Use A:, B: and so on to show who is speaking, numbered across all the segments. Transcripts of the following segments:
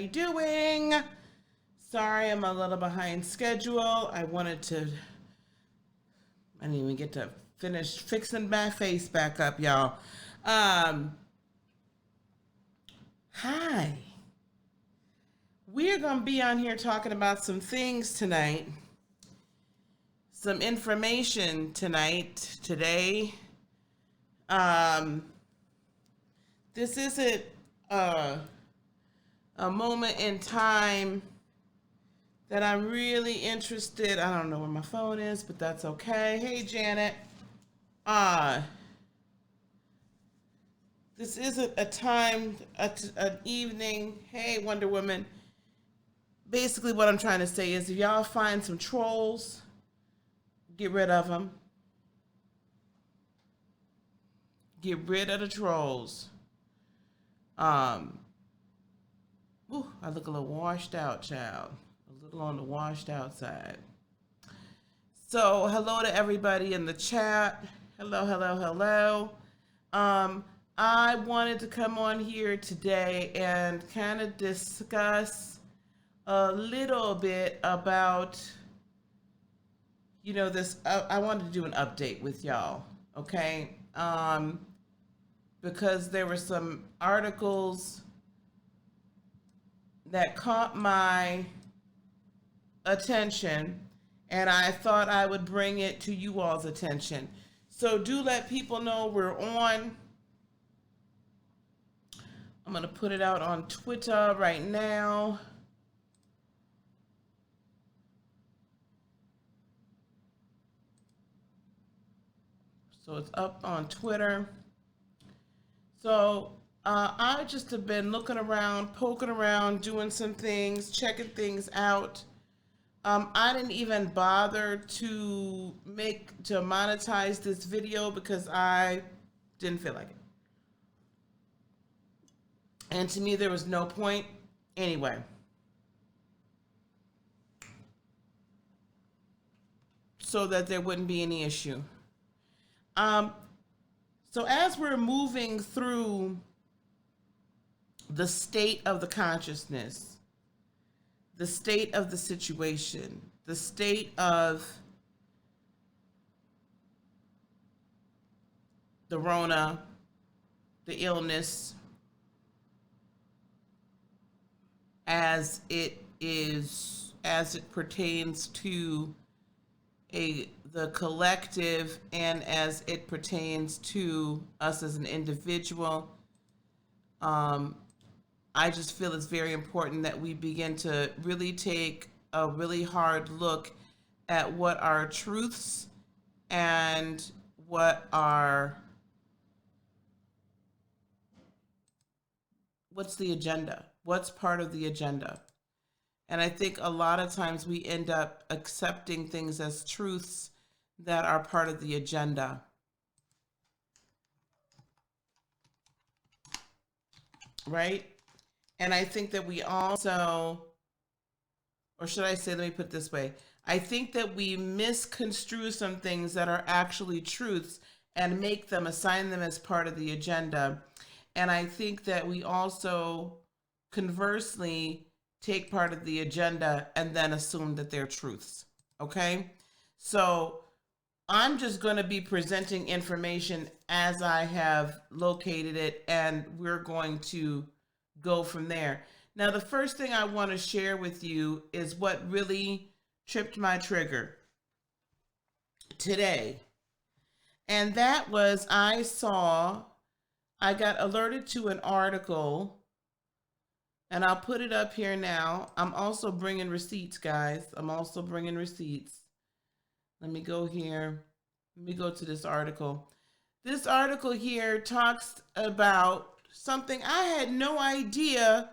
A: everybody doing? Sorry, I'm a little behind schedule. I didn't even get to finish fixing my face back up, y'all. Hi. We're going to be on here talking about some things tonight. Some information today. This isn't a moment in time that I'm really interested. I don't know where my phone is, but that's okay. Hey, Janet. This isn't a time, an evening. Hey, Wonder Woman. Basically, what I'm trying to say is if y'all find some trolls, get rid of them. Get rid of the trolls. I look a little washed out, child. A little on the washed out side. So, hello to everybody in the chat. Hello. I wanted to come on here today and kind of discuss a little bit about, this. I wanted to do an update with y'all, okay? Because there were some articles that caught my attention, and I thought I would bring it to you all's attention. So do let people know we're on. I'm going to put it out on Twitter right now. So it's up on Twitter. So I just have been looking around, poking around, doing some things, checking things out. I didn't even bother to monetize this video because I didn't feel like it. And to me, there was no point anyway. So that there wouldn't be any issue. So as we're moving through the state of the consciousness, the state of the situation, the state of the Rona, the illness, as it pertains to the collective and as it pertains to us as an individual, I just feel it's very important that we begin to really take a really hard look at what our truths and what's the agenda, what's part of the agenda. And I think a lot of times we end up accepting things as truths that are part of the agenda. Right? And I think that we also, or should I say, let me put it this way. I think that we misconstrue some things that are actually truths and assign them as part of the agenda. And I think that we also, conversely, take part of the agenda and then assume that they're truths. Okay? So I'm just going to be presenting information as I have located it, and we're going to go from there. Now, the first thing I want to share with you is what really tripped my trigger today. And that was I got alerted to an article, and I'll put it up here now. I'm also bringing receipts, guys. I'm also bringing receipts. Let me go here. Let me go to this article. This article here talks about something I had no idea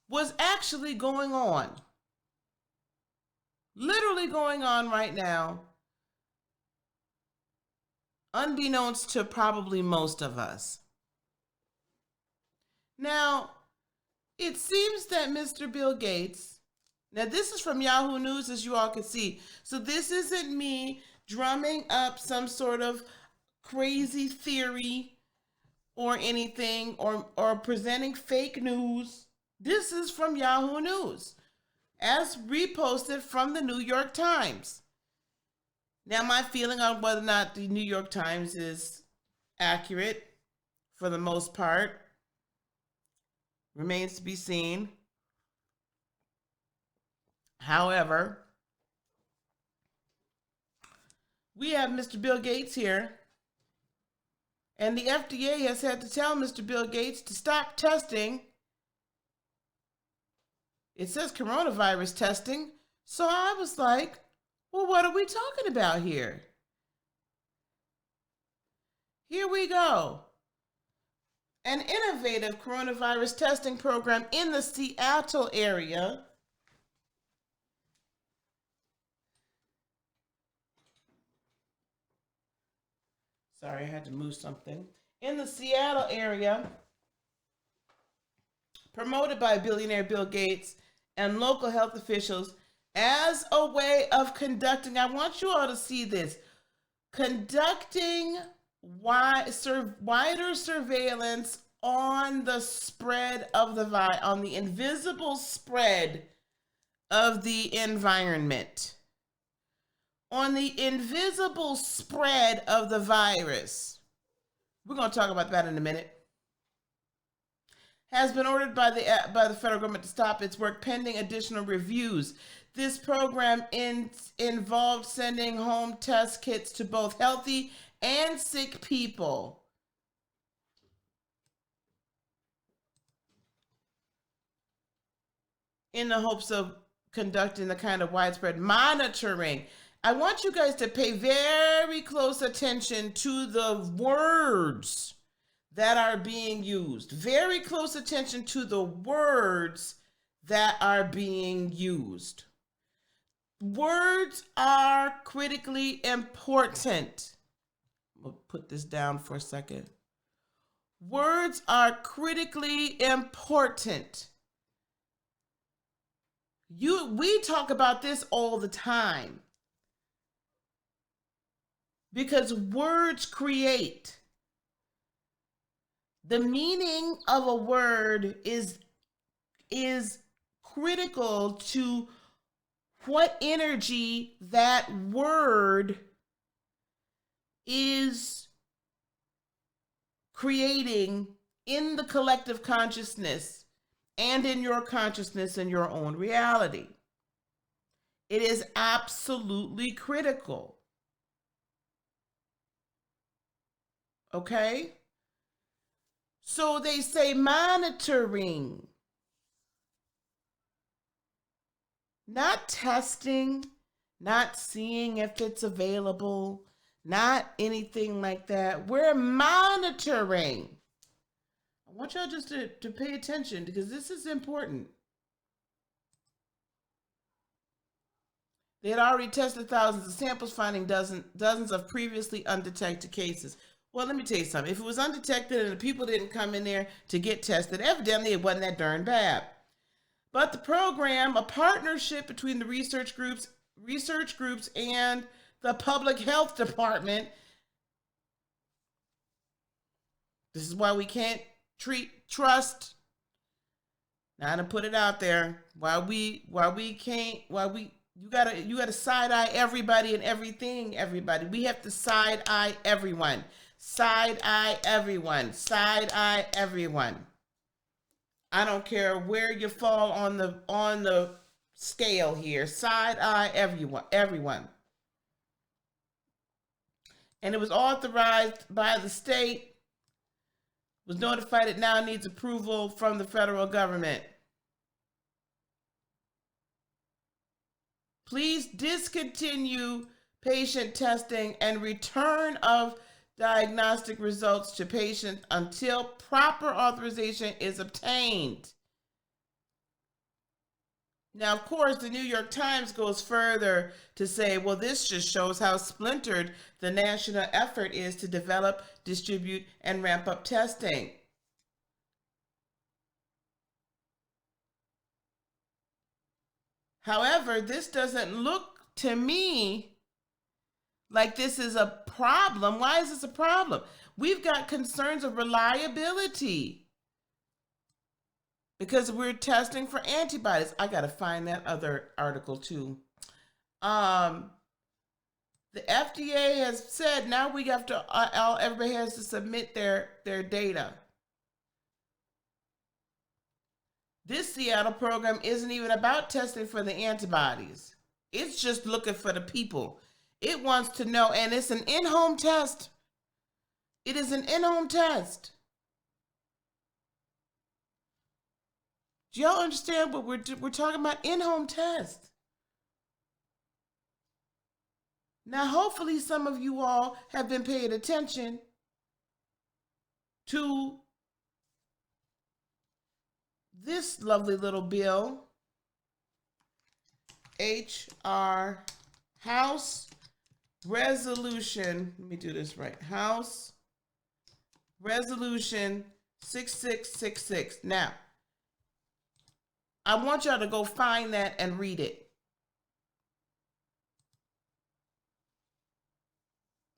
A: was actually going on. Literally going on right now, unbeknownst to probably most of us. Now, it seems that Mr. Bill Gates, now this is from Yahoo News, as you all can see. So this isn't me drumming up some sort of crazy theory or anything, or presenting fake news. This is from Yahoo News, as reposted from the New York Times. Now, my feeling on whether or not the New York Times is accurate, for the most part, remains to be seen. However, we have Mr. Bill Gates here, and the FDA has had to tell Mr. Bill Gates to stop testing. It says coronavirus testing, so I was like, well, what are we talking about here? Here we go. An innovative coronavirus testing program in the Seattle area sorry, I had to move something. In the Seattle area, promoted by billionaire Bill Gates and local health officials as a way of conducting, I want you all to see this, conducting wider surveillance on the spread of the virus, on the invisible spread of the environment, on the invisible spread of the virus. We're going to talk about that in a minute. Has been ordered by the federal government to stop its work pending additional reviews. This program involved sending home test kits to both healthy and sick people. In the hopes of conducting the kind of widespread monitoring. I want you guys to pay very close attention to the words that are being used. Very close attention to the words that are being used. Words are critically important. We'll put this down for a second. Words are critically important. We talk about this all the time because words create. The meaning of a word is critical to what energy that word is creating in the collective consciousness and in your consciousness and your own reality. It is absolutely critical. Okay? So they say monitoring, not testing, not seeing if it's available, not anything like that. We're monitoring. I want y'all just to pay attention because this is important. They had already tested thousands of samples, finding dozens of previously undetected cases. Well, let me tell you something. If it was undetected and the people didn't come in there to get tested, evidently it wasn't that darn bad. But the program, a partnership between the research groups and the public health department. This is why we can't trust. Now to put it out there, you gotta side eye everybody and everything, everybody. We have to side eye everyone. Side eye everyone. Side eye everyone. I don't care where you fall on the scale here. Side eye everyone. And it was authorized by the state, was notified it now needs approval from the federal government. Please discontinue patient testing and return of diagnostic results to patients until proper authorization is obtained. Now, of course, the New York Times goes further to say, well, this just shows how splintered the national effort is to develop, distribute, and ramp up testing. However, this doesn't look to me like this is a problem. Why is this a problem? We've got concerns of reliability. because we're testing for antibodies. I got to find that other article too. The FDA has said now we have to, everybody has to submit their data. This Seattle program isn't even about testing for the antibodies. It's just looking for the people. It wants to know, and it's an in-home test. It is an in-home test. Do y'all understand what we're talking about? In-home test. Now, hopefully some of you all have been paying attention to this lovely little bill, HR House Resolution, let me do this right, House Resolution 6666. Now, I want y'all to go find that and read it.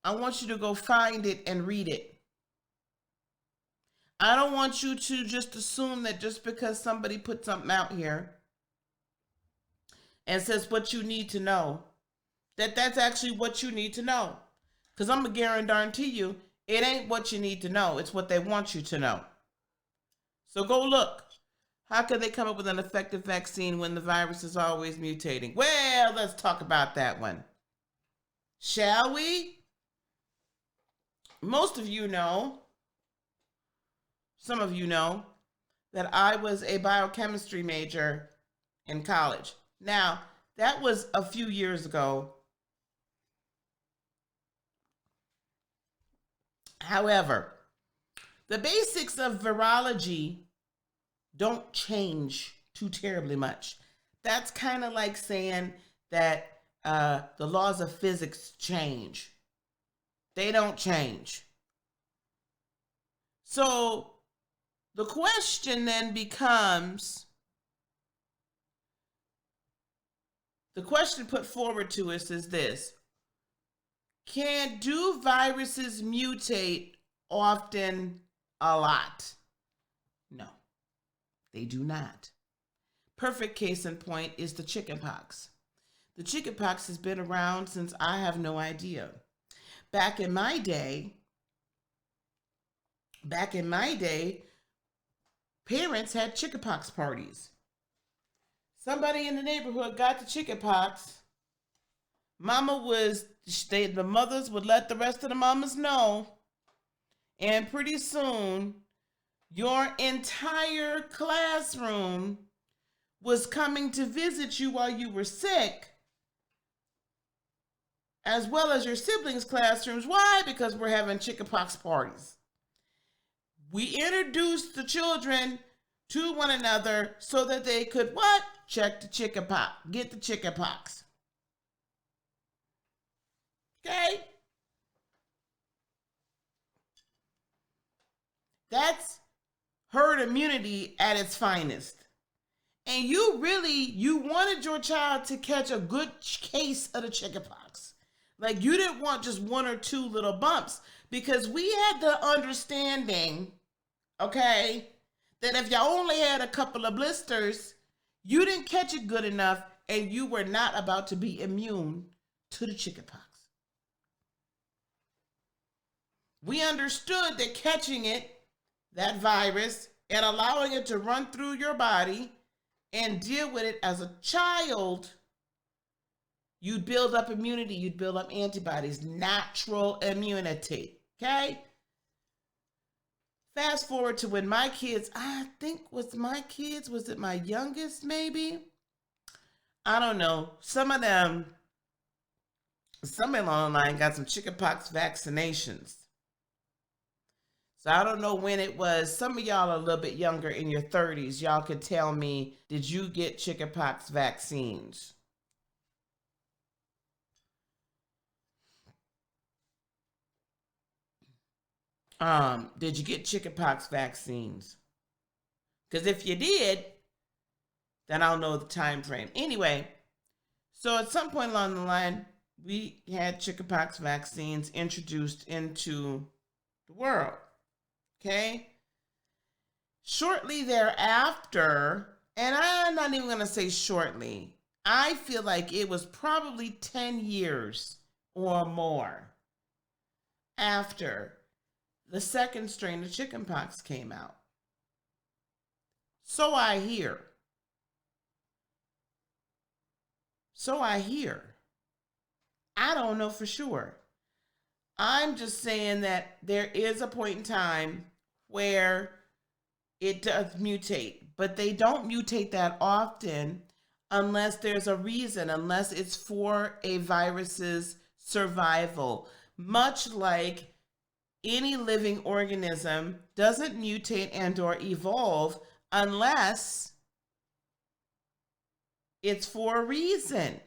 A: I want you to go find it and read it. I don't want you to just assume that just because somebody put something out here and says what you need to know, that that's actually what you need to know. Because I'm going to guarantee you, it ain't what you need to know. It's what they want you to know. So go look. How could they come up with an effective vaccine when the virus is always mutating? Well, let's talk about that one. Shall we? Most of you know, some of you know, that I was a biochemistry major in college. Now, that was a few years ago. However, the basics of virology don't change too terribly much. That's kind of like saying that the laws of physics change. They don't change. So the question then becomes, the question put forward to us is this: do viruses mutate often, a lot? No, they do not. Perfect case in point is the chickenpox. The chickenpox has been around since I have no idea. Back in my day, parents had chickenpox parties. Somebody in the neighborhood got the chickenpox. The mothers would let the rest of the mamas know. And pretty soon, your entire classroom was coming to visit you while you were sick, as well as your siblings' classrooms. Why? Because we're having chickenpox parties. We introduced the children to one another so that they could what? Check the chickenpox, get the chickenpox. Okay? That's herd immunity at its finest. And you wanted your child to catch a good case of the chickenpox. Like, you didn't want just one or two little bumps, because we had the understanding, okay, that if y'all only had a couple of blisters, you didn't catch it good enough and you were not about to be immune to the chickenpox. We understood that catching it, that virus, and allowing it to run through your body and deal with it as a child, you'd build up immunity, you'd build up antibodies, natural immunity, okay? Fast forward to when my kids, I think was it my youngest maybe? I don't know. Some of them, somewhere along the line got some chickenpox vaccinations. So I don't know when it was. Some of y'all are a little bit younger, in your 30s. Y'all could tell me, did you get chickenpox vaccines? Did you get chickenpox vaccines? Because if you did, then I'll know the time frame. Anyway, so at some point along the line, we had chickenpox vaccines introduced into the world. Okay? Shortly thereafter, and I'm not even going to say shortly, I feel like it was probably 10 years or more after the second strain of chickenpox came out. So I hear. I don't know for sure. I'm just saying that there is a point in time where it does mutate, but they don't mutate that often unless there's a reason, unless it's for a virus's survival. Much like any living organism doesn't mutate and or evolve unless it's for a reason.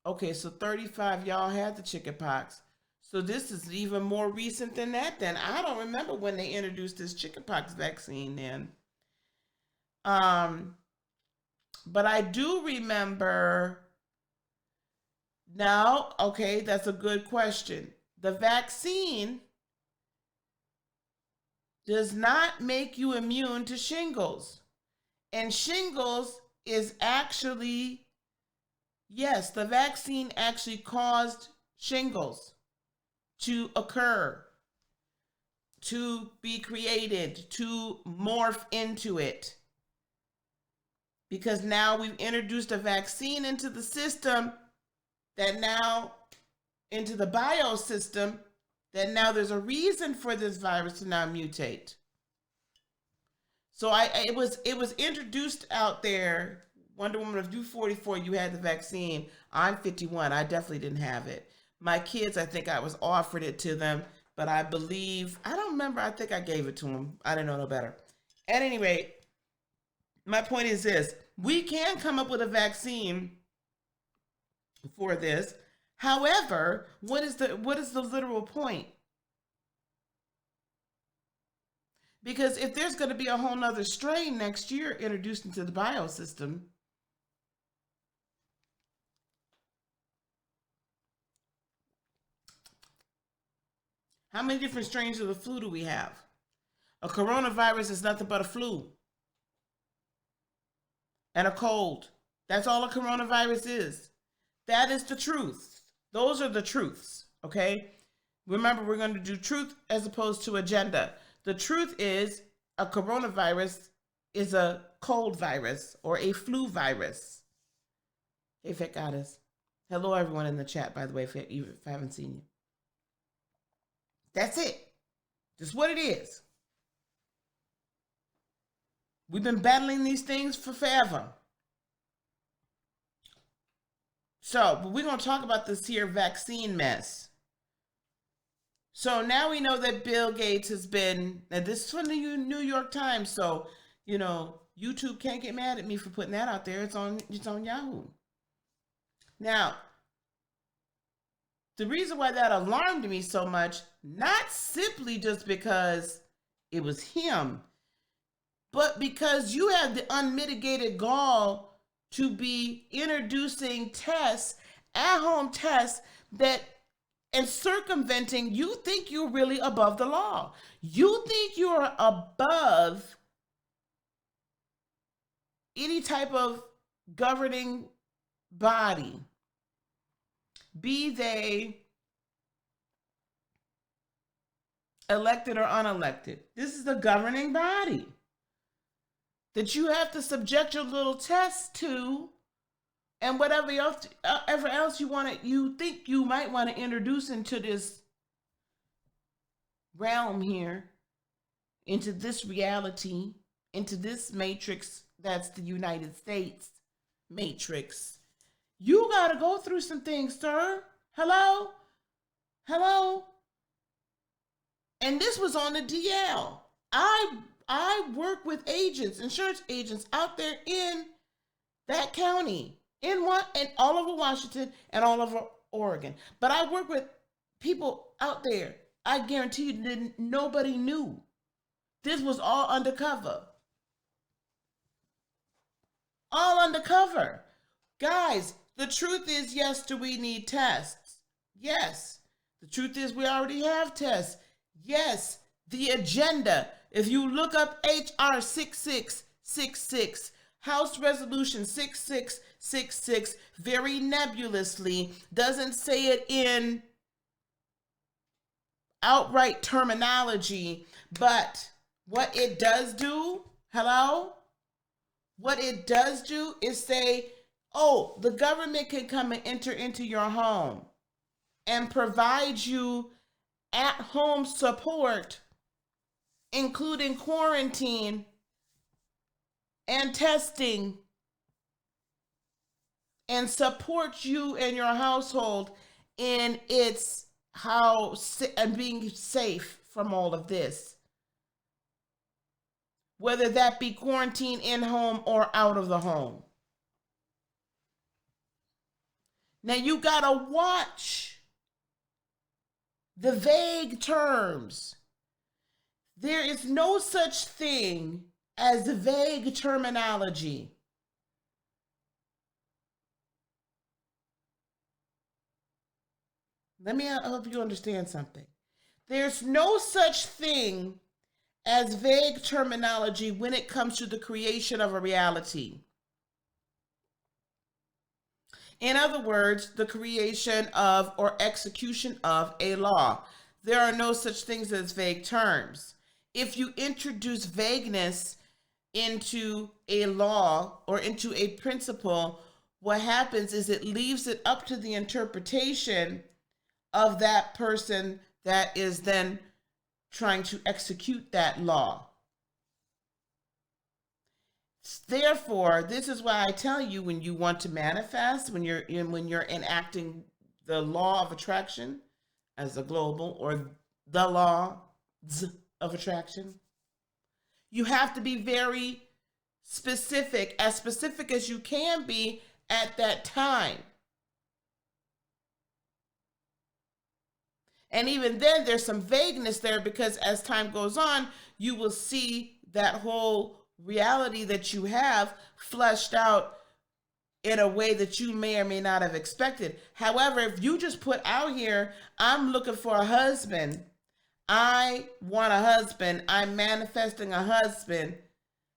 A: Okay, so 35 y'all had the chickenpox. So this is even more recent than that then. I don't remember when they introduced this chickenpox vaccine then. But I do remember now, okay, that's a good question. The vaccine does not make you immune to shingles. And shingles is actually, yes, the vaccine actually caused shingles to occur, to be created, to morph into it. Because now we've introduced a vaccine into the system that now, into the biosystem, that now there's a reason for this virus to now mutate. So it was introduced out there. Wonder Woman of You 44, you had the vaccine. I'm 51. I definitely didn't have it. My kids, I think I was offered it to them, but I believe, I don't remember. I think I gave it to them. I didn't know no better. At any rate, my point is this. We can come up with a vaccine for this. However, what is the literal point? Because if there's going to be a whole nother strain next year introduced into the biosystem, how many different strains of the flu do we have? A coronavirus is nothing but a flu and a cold. That's all a coronavirus is. That is the truth. Those are the truths, okay? Remember, we're going to do truth as opposed to agenda. The truth is a coronavirus is a cold virus or a flu virus. Hey, Fat Goddess. Hello, everyone in the chat, by the way, if I haven't seen you. That's it. Just what it is. We've been battling these things for forever. So, but we're going to talk about this here vaccine mess. So now we know that Bill Gates has been, and this is from the New York Times, so, you know, YouTube can't get mad at me for putting that out there. It's on Yahoo. Now, the reason why that alarmed me so much, not simply just because it was him, but because you have the unmitigated gall to be introducing tests, at-home tests, that and circumventing, you think you're really above the law. You think you're above any type of governing body, be they elected or unelected. This is the governing body that you have to subject your little tests to, and whatever else you think you might want to introduce into this realm here, into this reality, into this matrix that's the United States matrix. You got to go through some things, sir. Hello? And this was on the DL. I work with agents, insurance agents out there in that county, in all over Washington and all over Oregon. But I work with people out there. I guarantee you that nobody knew. This was all undercover. All undercover. Guys, the truth is, yes, do we need tests? Yes. The truth is we already have tests. Yes, the agenda. If you look up HR 6666, House Resolution 6666, very nebulously, doesn't say it in outright terminology, but what it does do, hello? What it does do is say, oh, the government can come and enter into your home and provide you at-home support, including quarantine and testing, and support you and your household in its house and being safe from all of this, whether that be quarantine in home or out of the home. Now you gotta watch the vague terms. There is no such thing as vague terminology. Let me help you understand something. There's no such thing as vague terminology when it comes to the creation of a reality. In other words, the creation of or execution of a law. There are no such things as vague terms. If you introduce vagueness into a law or into a principle, what happens is it leaves it up to the interpretation of that person that is then trying to execute that law. Therefore, this is why I tell you, when you want to manifest, when you're enacting the law of attraction as a global, or the law of attraction, you have to be very specific as you can be at that time. And even then, there's some vagueness there, because as time goes on, you will see that whole reality that you have fleshed out in a way that you may or may not have expected. However, if you just put out here, I'm looking for a husband, I want a husband, I'm manifesting a husband,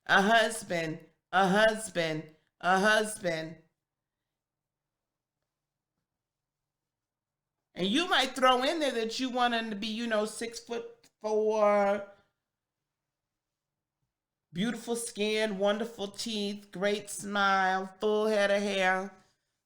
A: a husband, a husband, a husband. And you might throw in there that you want him to be, 6'4", beautiful skin, wonderful teeth, great smile, full head of hair.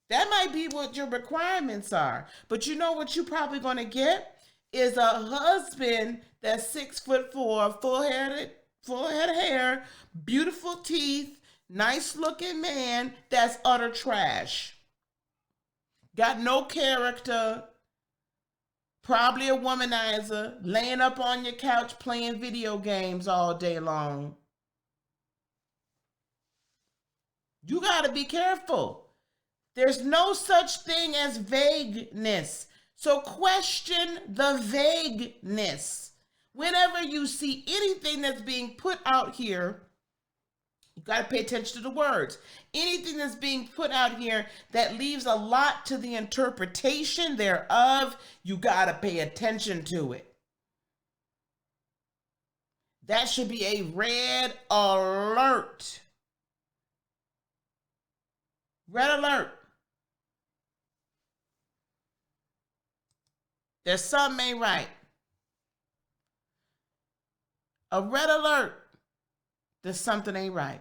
A: That might be what your requirements are. But you know what you're probably going to get is a husband that's 6'4", full head of hair, beautiful teeth, nice looking man that's utter trash. Got no character. Probably a womanizer, laying up on your couch playing video games all day long. You got to be careful. There's no such thing as vagueness. So question the vagueness. Whenever you see anything that's being put out here, you got to pay attention to the words. Anything that's being put out here that leaves a lot to the interpretation thereof, you got to pay attention to it. That should be a red alert. Red alert. There's something ain't right. A red alert. There's something ain't right.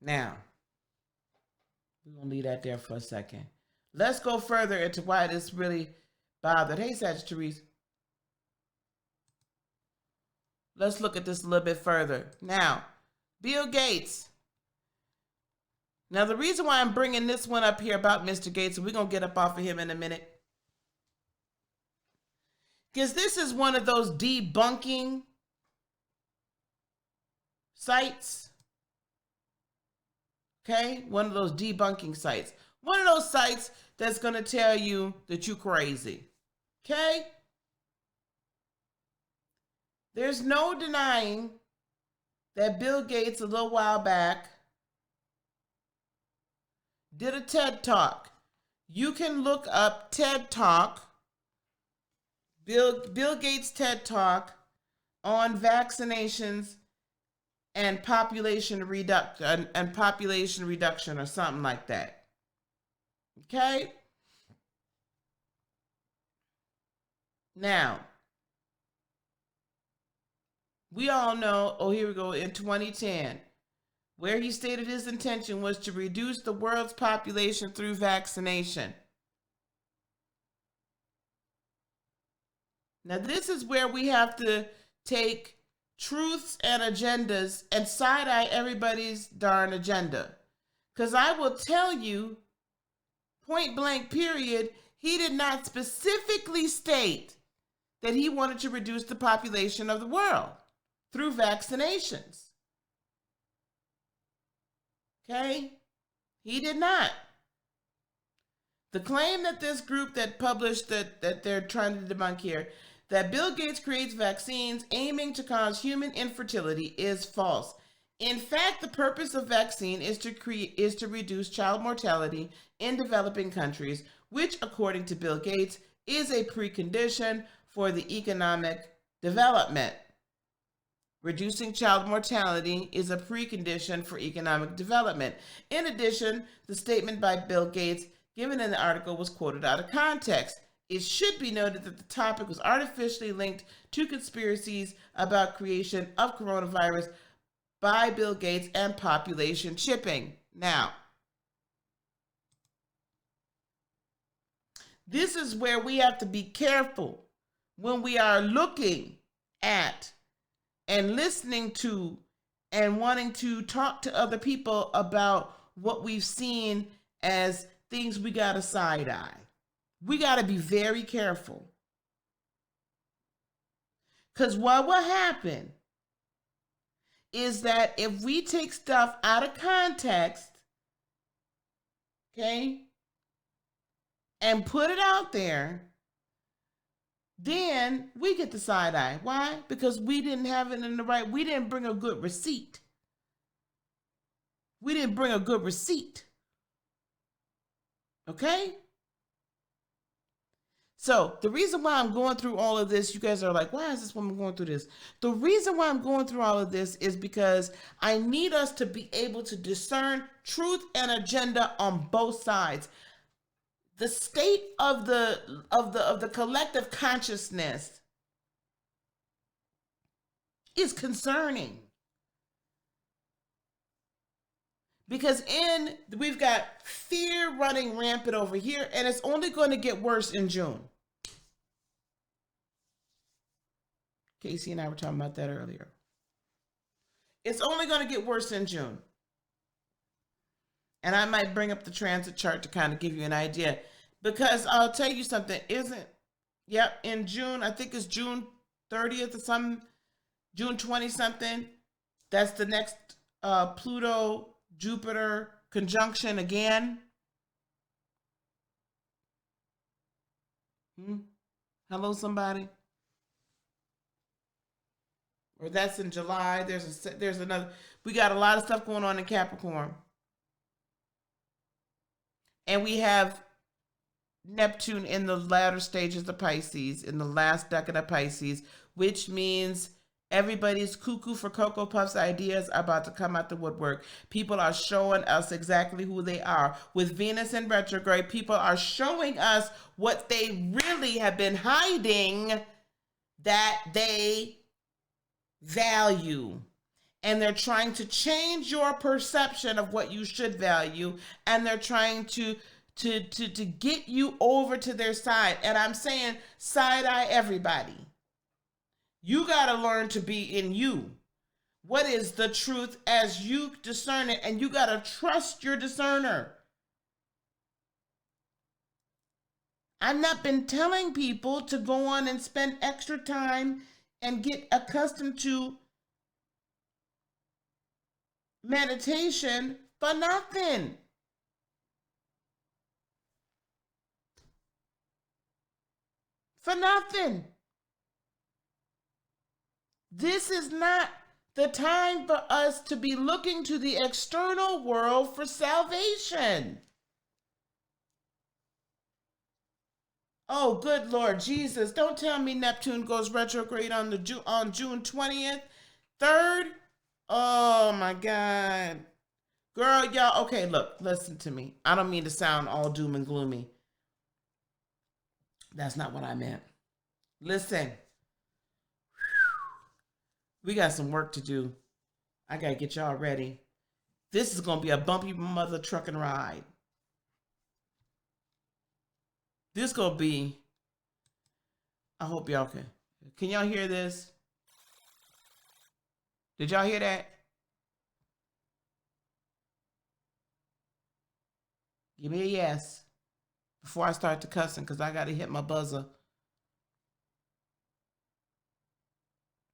A: Now, we're going to leave that there for a second. Let's go further into why this really bothered. Hey, Sagittarius. Let's look at this a little bit further. Now, Bill Gates. Now, the reason why I'm bringing this one up here about Mr. Gates, and we're going to get up off of him in a minute, because this is one of those debunking sites. Okay? One of those debunking sites. One of those sites that's going to tell you that you're crazy. Okay? There's no denying that Bill Gates, a little while back, did a TED Talk. You can look up TED Talk Bill Gates TED Talk on vaccinations and population reduction or something like that. Okay? Now, we all know, oh, here we go, in 2010, where he stated his intention was to reduce the world's population through vaccination. Now, this is where we have to take truths and agendas and side-eye everybody's darn agenda. Because I will tell you, point blank period, he did not specifically state that he wanted to reduce the population of the world through vaccinations. Okay? He did not. The claim that this group that published that they're trying to debunk here, that Bill Gates creates vaccines aiming to cause human infertility, is false. In fact, the purpose of vaccine is to reduce child mortality in developing countries, which, according to Bill Gates, is a precondition for the economic development. Reducing child mortality is a precondition for economic development. In addition, the statement by Bill Gates given in the article was quoted out of context. It should be noted that the topic was artificially linked to conspiracies about creation of coronavirus by Bill Gates and population chipping. Now, this is where we have to be careful when we are looking at and listening to and wanting to talk to other people about what we've seen as things we got to side eye. We got to be very careful. Because what will happen is that if we take stuff out of context, okay, and put it out there, then we get the side eye. Why? Because we didn't have it in the right, we didn't bring a good receipt. We didn't bring a good receipt. Okay? So the reason why I'm going through all of this, you guys are like, why is this woman going through this? The reason why I'm going through all of this is because I need us to be able to discern truth and agenda on both sides. The state of the collective consciousness is concerning. Because we've got fear running rampant over here, and it's only going to get worse in June. Casey and I were talking about that earlier. It's only going to get worse in June. And I might bring up the transit chart to kind of give you an idea. Because I'll tell you something, in June, I think it's June 30th or something, June 20 something, that's the next Pluto-Jupiter conjunction again. Hello, somebody? Or that's in July. There's another. We got a lot of stuff going on in Capricorn. And we have Neptune in the latter stages of Pisces, in the last decade of Pisces, which means everybody's cuckoo for Cocoa Puffs ideas are about to come out the woodwork. People are showing us exactly who they are. With Venus in retrograde, people are showing us what they really have been hiding that they value. And they're trying to change your perception of what you should value. And they're trying to get you over to their side. And I'm saying side eye everybody. You got to learn to be in you. What is the truth as you discern it? And you got to trust your discerner. I've not been telling people to go on and spend extra time and get accustomed to meditation for nothing. For nothing. This is not the time for us to be looking to the external world for salvation. Oh, good Lord Jesus. Don't tell me Neptune goes retrograde on June 20th, 3rd. Oh my God. Girl, y'all, okay, look, listen to me. I don't mean to sound all doom and gloomy. That's not what I meant. Listen. We got some work to do. I got to get y'all ready. This is going to be a bumpy mother trucking ride. This going to be, I hope y'all can y'all hear this? Did y'all hear that? Give me a yes before I start to cussing, because I got to hit my buzzer.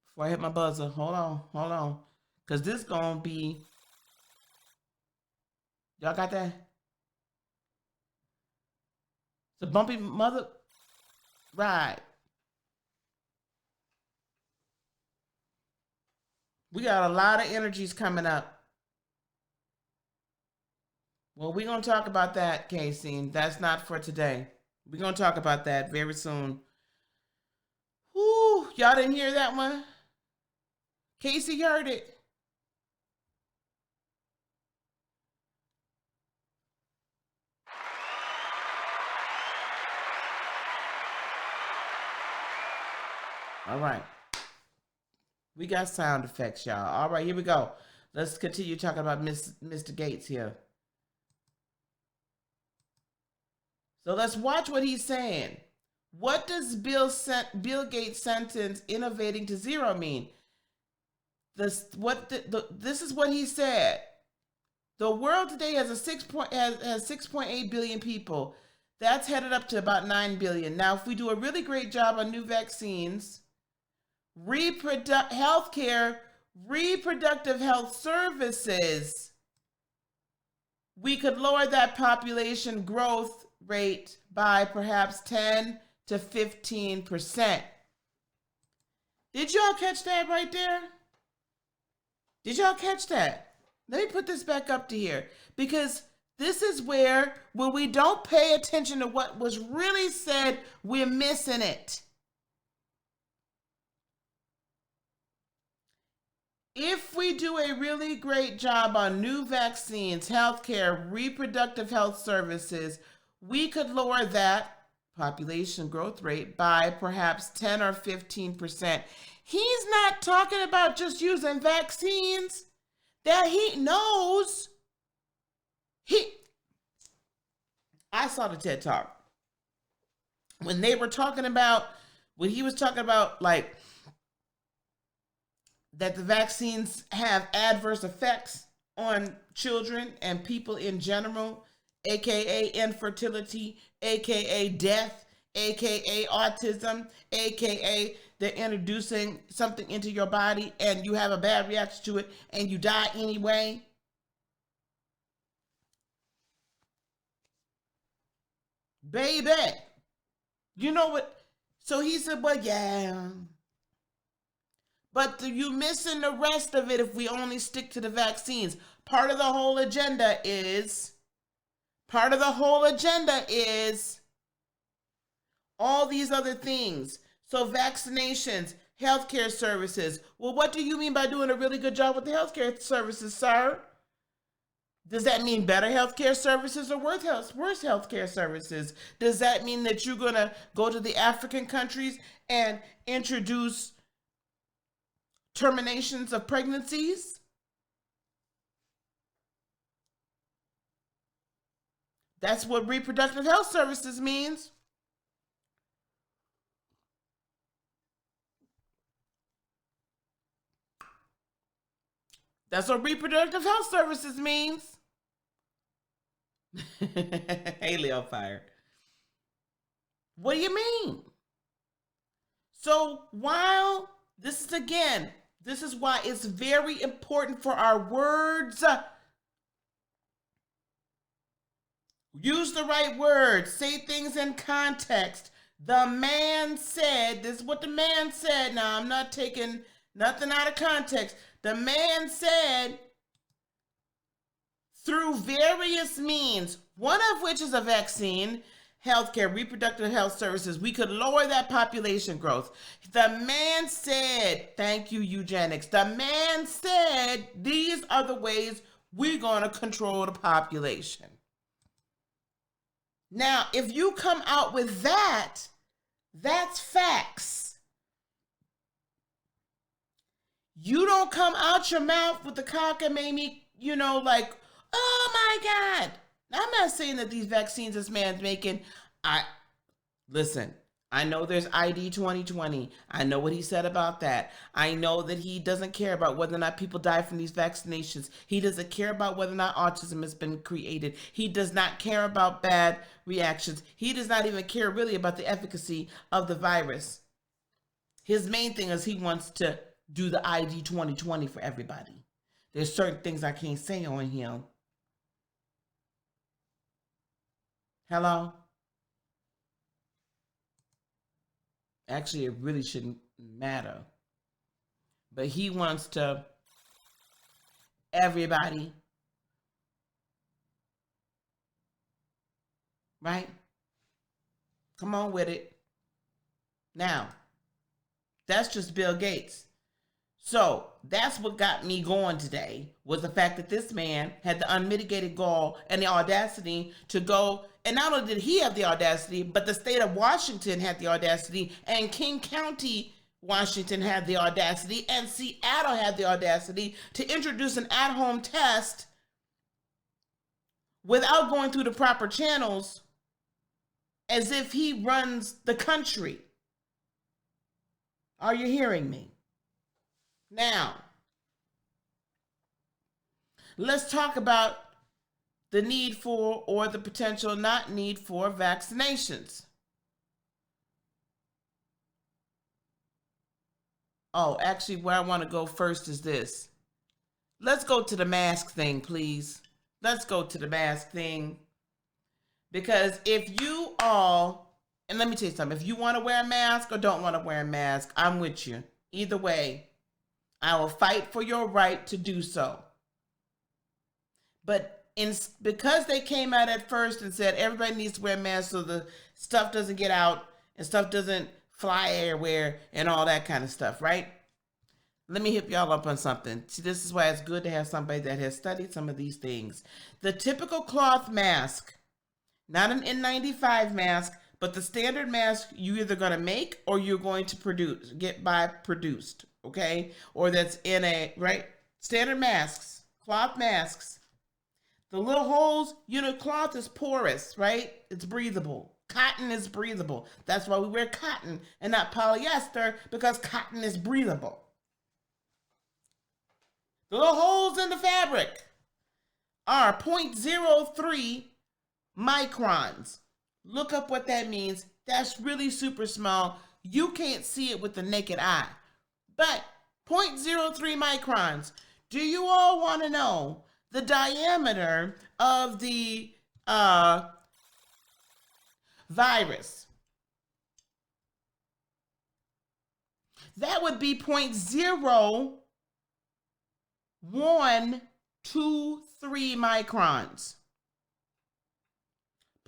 A: Before I hit my buzzer, hold on. Because this going to be, y'all got that? It's a bumpy mother ride. We got a lot of energies coming up. Well, we're going to talk about that, Casey. That's not for today. We're going to talk about that very soon. Whoo, y'all didn't hear that one? Casey heard it. All right. We got sound effects, y'all. All right, here we go. Let's continue talking about Mr. Gates here. So let's watch what he's saying. What does Bill Gates' sentence "innovating to zero" mean? This is what he said. The world today has 6.8 billion people. That's headed up to about 9 billion. Now, if we do a really great job on new vaccines, healthcare, reproductive health services, we could lower that population growth rate by perhaps 10 to 15%. Did y'all catch that right there? Did y'all catch that? Let me put this back up to here, because this is where, when we don't pay attention to what was really said, we're missing it. If we do a really great job on new vaccines, healthcare, reproductive health services, we could lower that population growth rate by perhaps 10 or 15%. He's not talking about just using vaccines that he knows. I saw the TED Talk. When he was talking about, like, that the vaccines have adverse effects on children and people in general, aka infertility, aka death, aka autism, aka they're introducing something into your body and you have a bad reaction to it and you die anyway. Baby, you know what? So he said, well, yeah, but you missing the rest of it if we only stick to the vaccines. Part of the whole agenda is all these other things. So vaccinations, healthcare services. Well, what do you mean by doing a really good job with the healthcare services, sir? Does that mean better healthcare services or worse healthcare services? Does that mean that you're going to go to the African countries and introduce terminations of pregnancies? That's what reproductive health services means. That's what reproductive health services means. Hey, Leo Fire. What do you mean? So while this is why it's very important for our words. Use the right words. Say things in context. The man said, this is what the man said. Now, I'm not taking nothing out of context. The man said, through various means, one of which is a vaccine, healthcare, reproductive health services, we could lower that population growth. The man said, thank you, eugenics. The man said, these are the ways we're going to control the population. Now, if you come out with that, that's facts. You don't come out your mouth with the cockamamie, like, oh my God. Now, I'm not saying that these vaccines this man's making, listen, I know there's ID 2020. I know what he said about that. I know that he doesn't care about whether or not people die from these vaccinations. He doesn't care about whether or not autism has been created. He does not care about bad reactions. He does not even care really about the efficacy of the virus. His main thing is he wants to do the ID 2020 for everybody. There's certain things I can't say on him. Hello? Actually, it really shouldn't matter. But he wants to, everybody, right? Come on with it. Now, that's just Bill Gates. So that's what got me going today, was the fact that this man had the unmitigated gall and the audacity to go. And not only did he have the audacity, but the state of Washington had the audacity, and King County, Washington had the audacity, and Seattle had the audacity to introduce an at-home test without going through the proper channels, as if he runs the country. Are you hearing me? Now, let's talk about the need for, or the potential not need for, vaccinations. Oh, actually, where I want to go first is this. Let's go to the mask thing, please. Let's go to the mask thing. Because if you all, and let me tell you something, if you want to wear a mask or don't want to wear a mask, I'm with you. Either way, I will fight for your right to do so. But because they came out at first and said everybody needs to wear masks so the stuff doesn't get out and stuff doesn't fly everywhere and all that kind of stuff, right? Let me hit y'all up on something. See, this is why it's good to have somebody that has studied some of these things. The typical cloth mask, not an N95 mask, but the standard mask you're either going to make or you're going to produced, okay? Or that's in a, right? Standard masks, cloth masks. The little holes, cloth is porous, right? It's breathable. Cotton is breathable. That's why we wear cotton and not polyester, because cotton is breathable. The little holes in the fabric are 0.03 microns. Look up what that means. That's really super small. You can't see it with the naked eye. But 0.03 microns. Do you all want to know the diameter of the virus? That would be 0.0123 microns.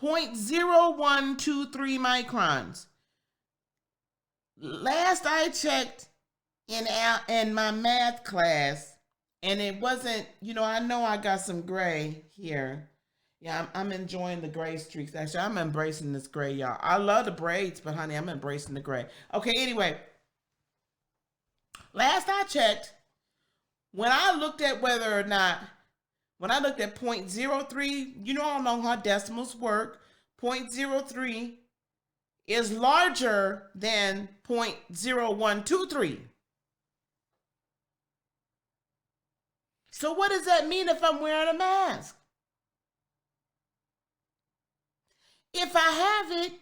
A: 0.0123 microns. Last I checked in my math class, and it wasn't, I know I got some gray here. Yeah, I'm enjoying the gray streaks. Actually, I'm embracing this gray, y'all. I love the braids, but honey, I'm embracing the gray. Okay, anyway. Last I checked, when I looked at 0.03, I don't know how decimals work. 0.03 is larger than 0.0123. So what does that mean if I'm wearing a mask? If I have it,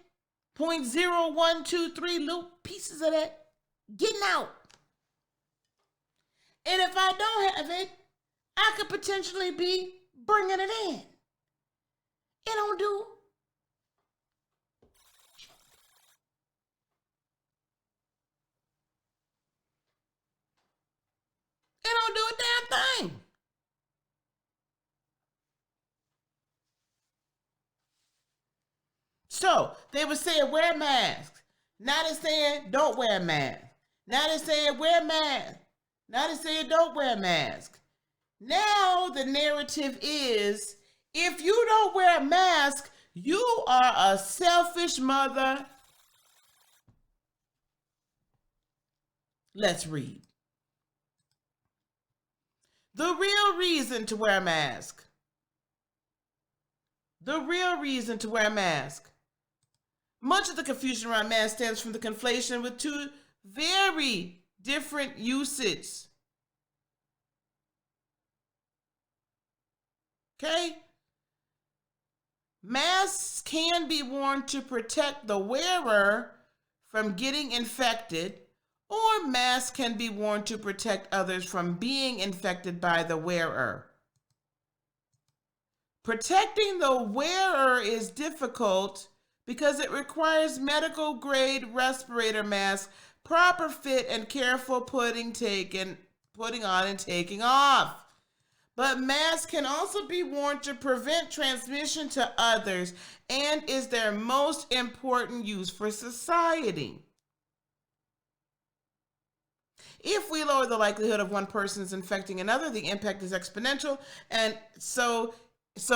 A: 0.0123 little pieces of that getting out. And if I don't have it, I could potentially be bringing it in. It don't do. It don't do a damn thing. So they were saying wear masks. Now they're saying don't wear a mask. Now they're saying wear a mask. Now they're saying don't wear a mask. Now the narrative is if you don't wear a mask, you are a selfish mother. Let's read. The real reason to wear a mask. The real reason to wear a mask. Much of the confusion around masks stems from the conflation with two very different usages. Okay? Masks can be worn to protect the wearer from getting infected, or masks can be worn to protect others from being infected by the wearer. Protecting the wearer is difficult because it requires medical grade respirator masks, proper fit, and careful putting on and taking off. But masks can also be worn to prevent transmission to others and is their most important use for society. If we lower the likelihood of one person's infecting another, the impact is exponential, and so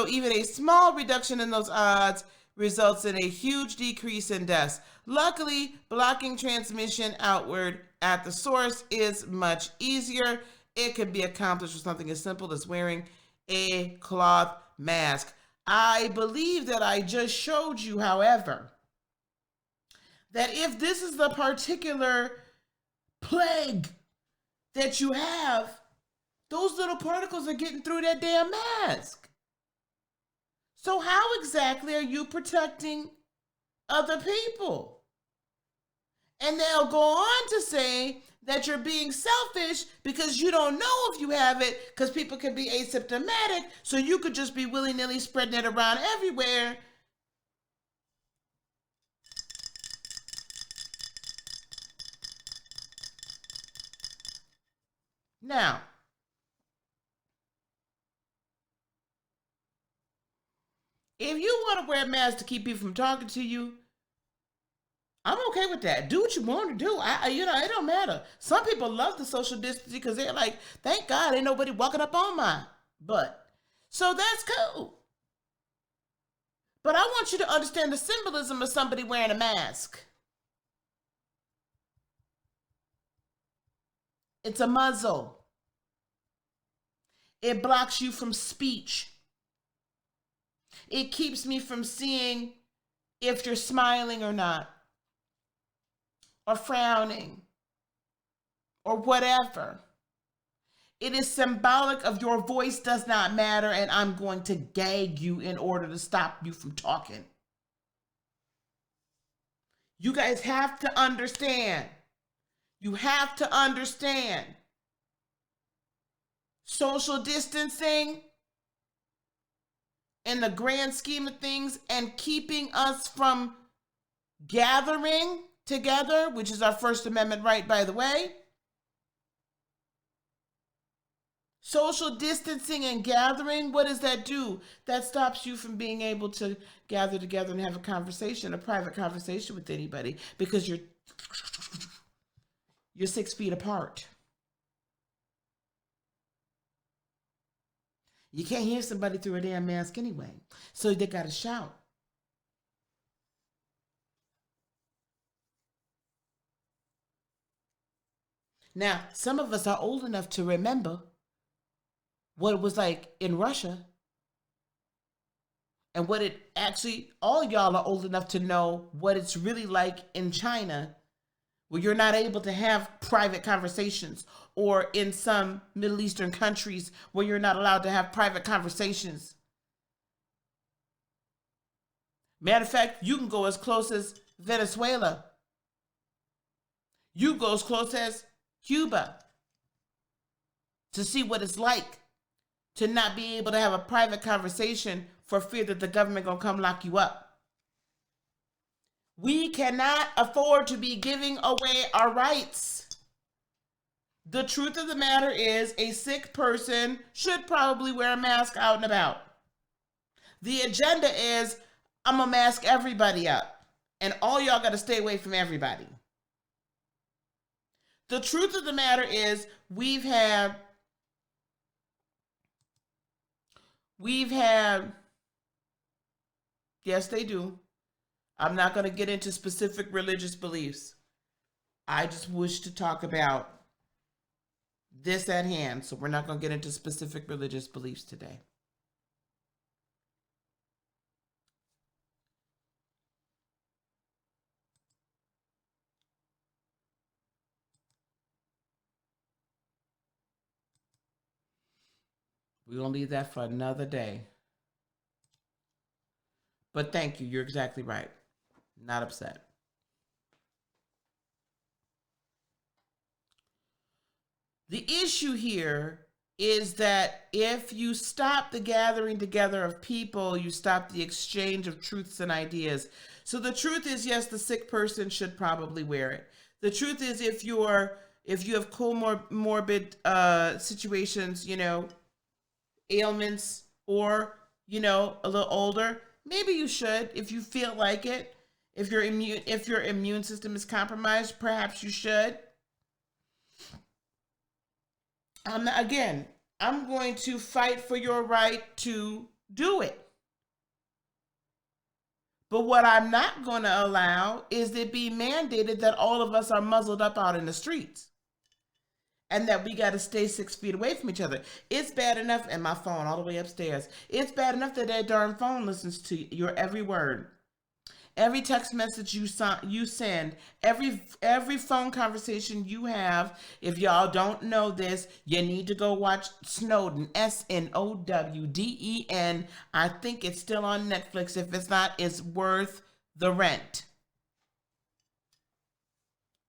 A: even a small reduction in those odds results in a huge decrease in deaths. Luckily, blocking transmission outward at the source is much easier. It can be accomplished with something as simple as wearing a cloth mask. I believe that I just showed you, however, that if this is the particular plague that you have, those little particles are getting through that damn mask. So how exactly are you protecting other people? And they'll go on to say that you're being selfish because you don't know if you have it, because people can be asymptomatic, so you could just be willy-nilly spreading it around everywhere. Now, if you want to wear a mask to keep people from talking to you, I'm okay with that. Do what you want to do. It don't matter. Some people love the social distancing because they're like, thank God ain't nobody walking up on my butt. So that's cool. But I want you to understand the symbolism of somebody wearing a mask. It's a muzzle. It blocks you from speech. It keeps me from seeing if you're smiling or not, or frowning, or whatever. It is symbolic of your voice does not matter, and I'm going to gag you in order to stop you from talking. You guys have to understand. You have to understand. Social distancing, in the grand scheme of things, and keeping us from gathering together, which is our First Amendment right, by the way. Social distancing and gathering, what does that do? That stops you from being able to gather together and have a conversation, a private conversation with anybody, because you're 6 feet apart. You can't hear somebody through a damn mask anyway, so they got to shout. Now, some of us are old enough to remember what it was like in Russia, and what it actually, all y'all are old enough to know what it's really like in China, where you're not able to have private conversations, or in some Middle Eastern countries where you're not allowed to have private conversations. Matter of fact, you can go as close as Venezuela. You go as close as Cuba to see what it's like to not be able to have a private conversation for fear that the government gonna come lock you up. We cannot afford to be giving away our rights. The truth of the matter is, a sick person should probably wear a mask out and about. The agenda is, I'm going to mask everybody up. And all y'all got to stay away from everybody. The truth of the matter is we've had, yes, they do. I'm not going to get into specific religious beliefs. I just wish to talk about this at hand. So we're not going to get into specific religious beliefs today. We're going to leave that for another day. But thank you. You're exactly right. Not upset. The issue here is that if you stop the gathering together of people, you stop the exchange of truths and ideas. So the truth is, yes, the sick person should probably wear it. The truth is, if you have comorbid situations, ailments, or a little older, maybe you should if you feel like it. If your immune system is compromised, perhaps you should. I'm going to fight for your right to do it. But what I'm not going to allow is it be mandated that all of us are muzzled up out in the streets and that we got to stay 6 feet away from each other. It's bad enough, and my phone all the way upstairs. It's bad enough that darn phone listens to your every word. Every text message you send, every phone conversation you have. If y'all don't know this, you need to go watch Snowden, Snowden. I think it's still on Netflix. If it's not, it's worth the rent.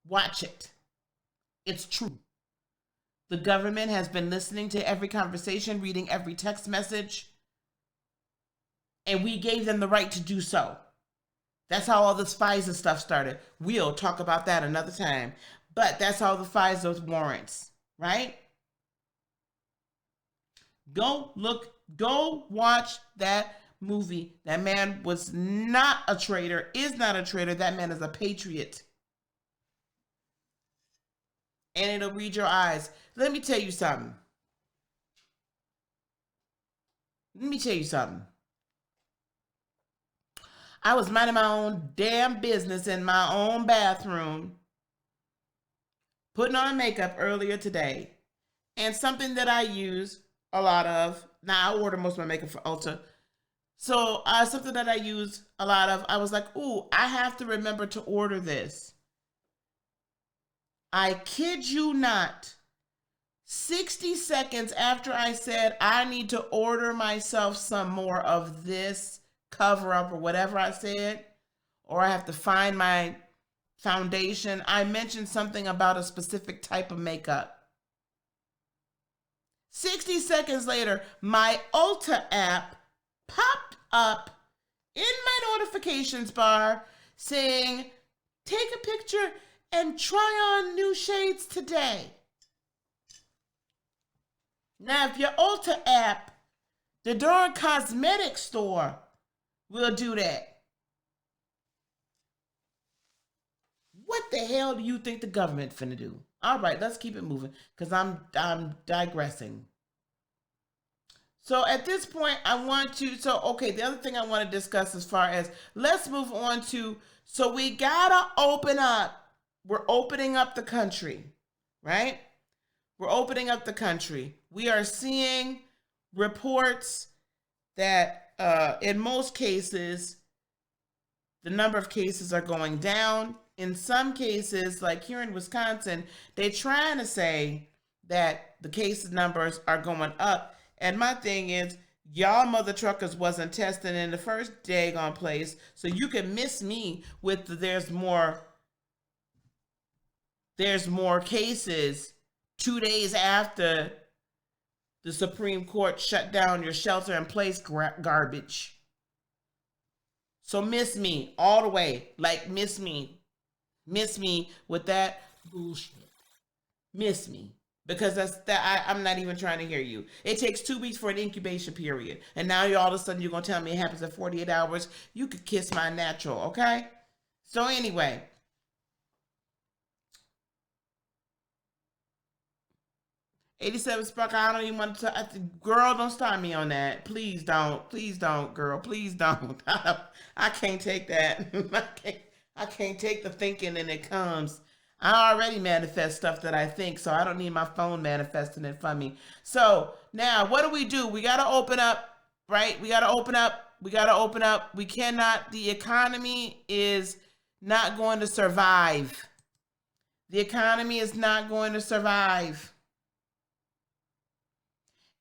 A: Watch it. It's true. The government has been listening to every conversation, reading every text message, and we gave them the right to do so. That's how all this FISA stuff started. We'll talk about that another time. But that's all the FISA warrants, right? Go watch that movie. That man was not a traitor, is not a traitor. That man is a patriot. And it'll read your eyes. Let me tell you something. I was minding my own damn business in my own bathroom, putting on makeup earlier today. And something that I use a lot of, now I order most of my makeup for Ulta. So something that I use a lot of, I was like, ooh, I have to remember to order this. I kid you not. 60 seconds after I said I need to order myself some more of this cover up or whatever I said, or I have to find my foundation, I mentioned something about a specific type of makeup. 60 seconds later, my Ulta app popped up in my notifications bar saying, take a picture and try on new shades today. Now, if your Ulta app, the darn cosmetic store, will do that, what the hell do you think the government finna do? All right, let's keep it moving because I'm digressing. So at this point, the other thing I want to discuss as far as, let's move on to, so we gotta open up. We're opening up the country, right? We're opening up the country. We are seeing reports that in most cases, the number of cases are going down. In some cases, like here in Wisconsin, they're trying to say that the case numbers are going up. And my thing is, y'all mother truckers wasn't testing in the first daggone place, so you can miss me with there's more cases 2 days after the Supreme Court shut down your shelter-in-place garbage. So miss me all the way. Like, miss me with that bullshit. Miss me. because I'm not even trying to hear you. It takes 2 weeks for an incubation period, and now you're all of a sudden you're gonna tell me it happens at 48 hours. You could kiss my natural, okay? So anyway, 87 Spark. I don't even want to. Girl, don't start me on that. Please don't, girl. Please don't. I can't take that. I can't take the thinking and it comes. I already manifest stuff that I think, so I don't need my phone manifesting it for me. So now, what do? We got to open up, right? We got to open up. We got to open up. We cannot. The economy is not going to survive. The economy is not going to survive.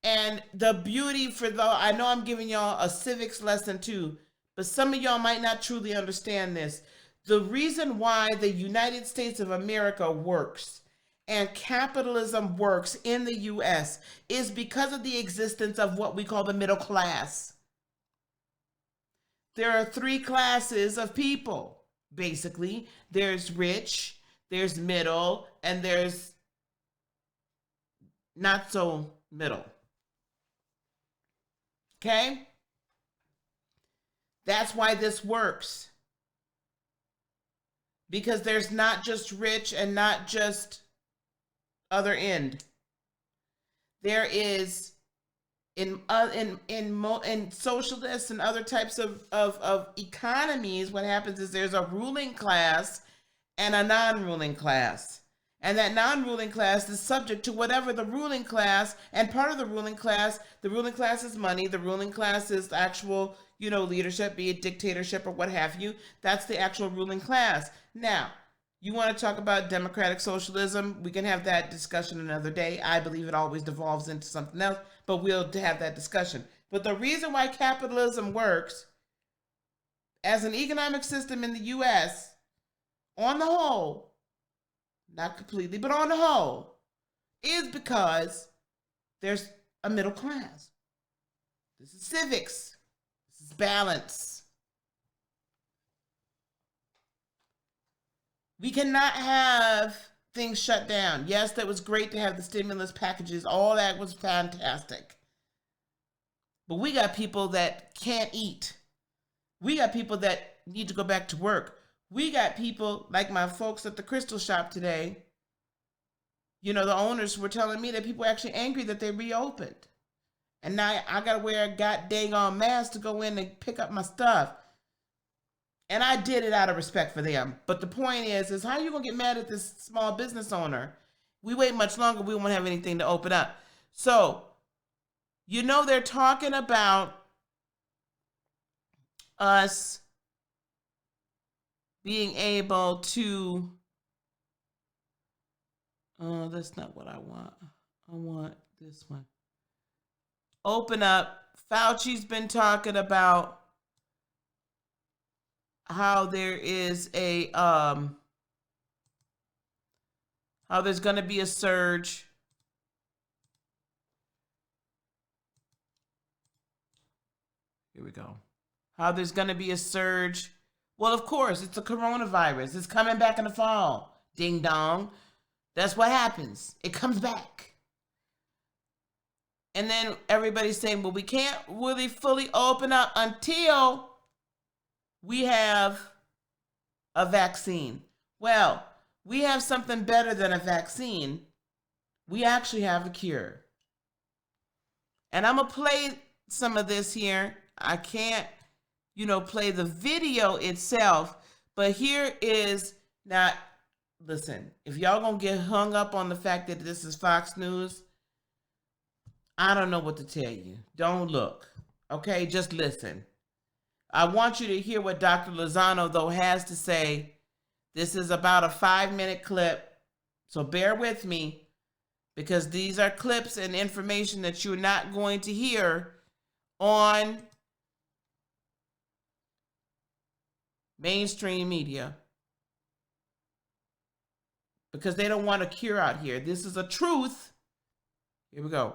A: And the beauty I know I'm giving y'all a civics lesson too, but some of y'all might not truly understand this. The reason why the United States of America works and capitalism works in the US is because of the existence of what we call the middle class. There are 3 classes of people, basically. There's rich, there's middle, and there's not so middle. Okay? That's why this works. Because there's not just rich and not just other end. There is in socialists and other types of economies, what happens is there's a ruling class and a non-ruling class. And that non-ruling class is subject to whatever the ruling class, and part of the ruling class is money, the ruling class is actual, leadership, be it dictatorship or what have you. That's the actual ruling class. Now, you want to talk about democratic socialism? We can have that discussion another day. I believe it always devolves into something else, but we'll have that discussion. But the reason why capitalism works as an economic system in the U.S., on the whole, not completely, but on the whole, is because there's a middle class. This is civics. This is balance. We cannot have things shut down. Yes, that was great to have the stimulus packages. All that was fantastic. But we got people that can't eat. We got people that need to go back to work. We got people like my folks at the crystal shop today. The owners were telling me that people are actually angry that they reopened. And now I got to wear a goddamn mask to go in and pick up my stuff. And I did it out of respect for them. But the point is how are you going to get mad at this small business owner? We wait much longer, we won't have anything to open up. So, they're talking about us being able to, that's not what I want. I want this one. Open up. Fauci's been talking about how there is how there's going to be a surge. Here we go. How there's going to be a surge. Well, of course, it's a coronavirus. It's coming back in the fall. Ding dong. That's what happens. It comes back. And then everybody's saying, well, we can't really fully open up until we have a vaccine. Well, we have something better than a vaccine. We actually have a cure. And I'm going to play some of this here. I can't play the video itself, but here is, now, listen, if y'all gonna get hung up on the fact that this is Fox News, I don't know what to tell you. Don't look, okay? Just listen. I want you to hear what Dr. Lozano, though, has to say. This is about a 5-minute clip, so bear with me, because these are clips and information that you're not going to hear on mainstream media, because they don't want a cure out here. This is a truth. Here we go.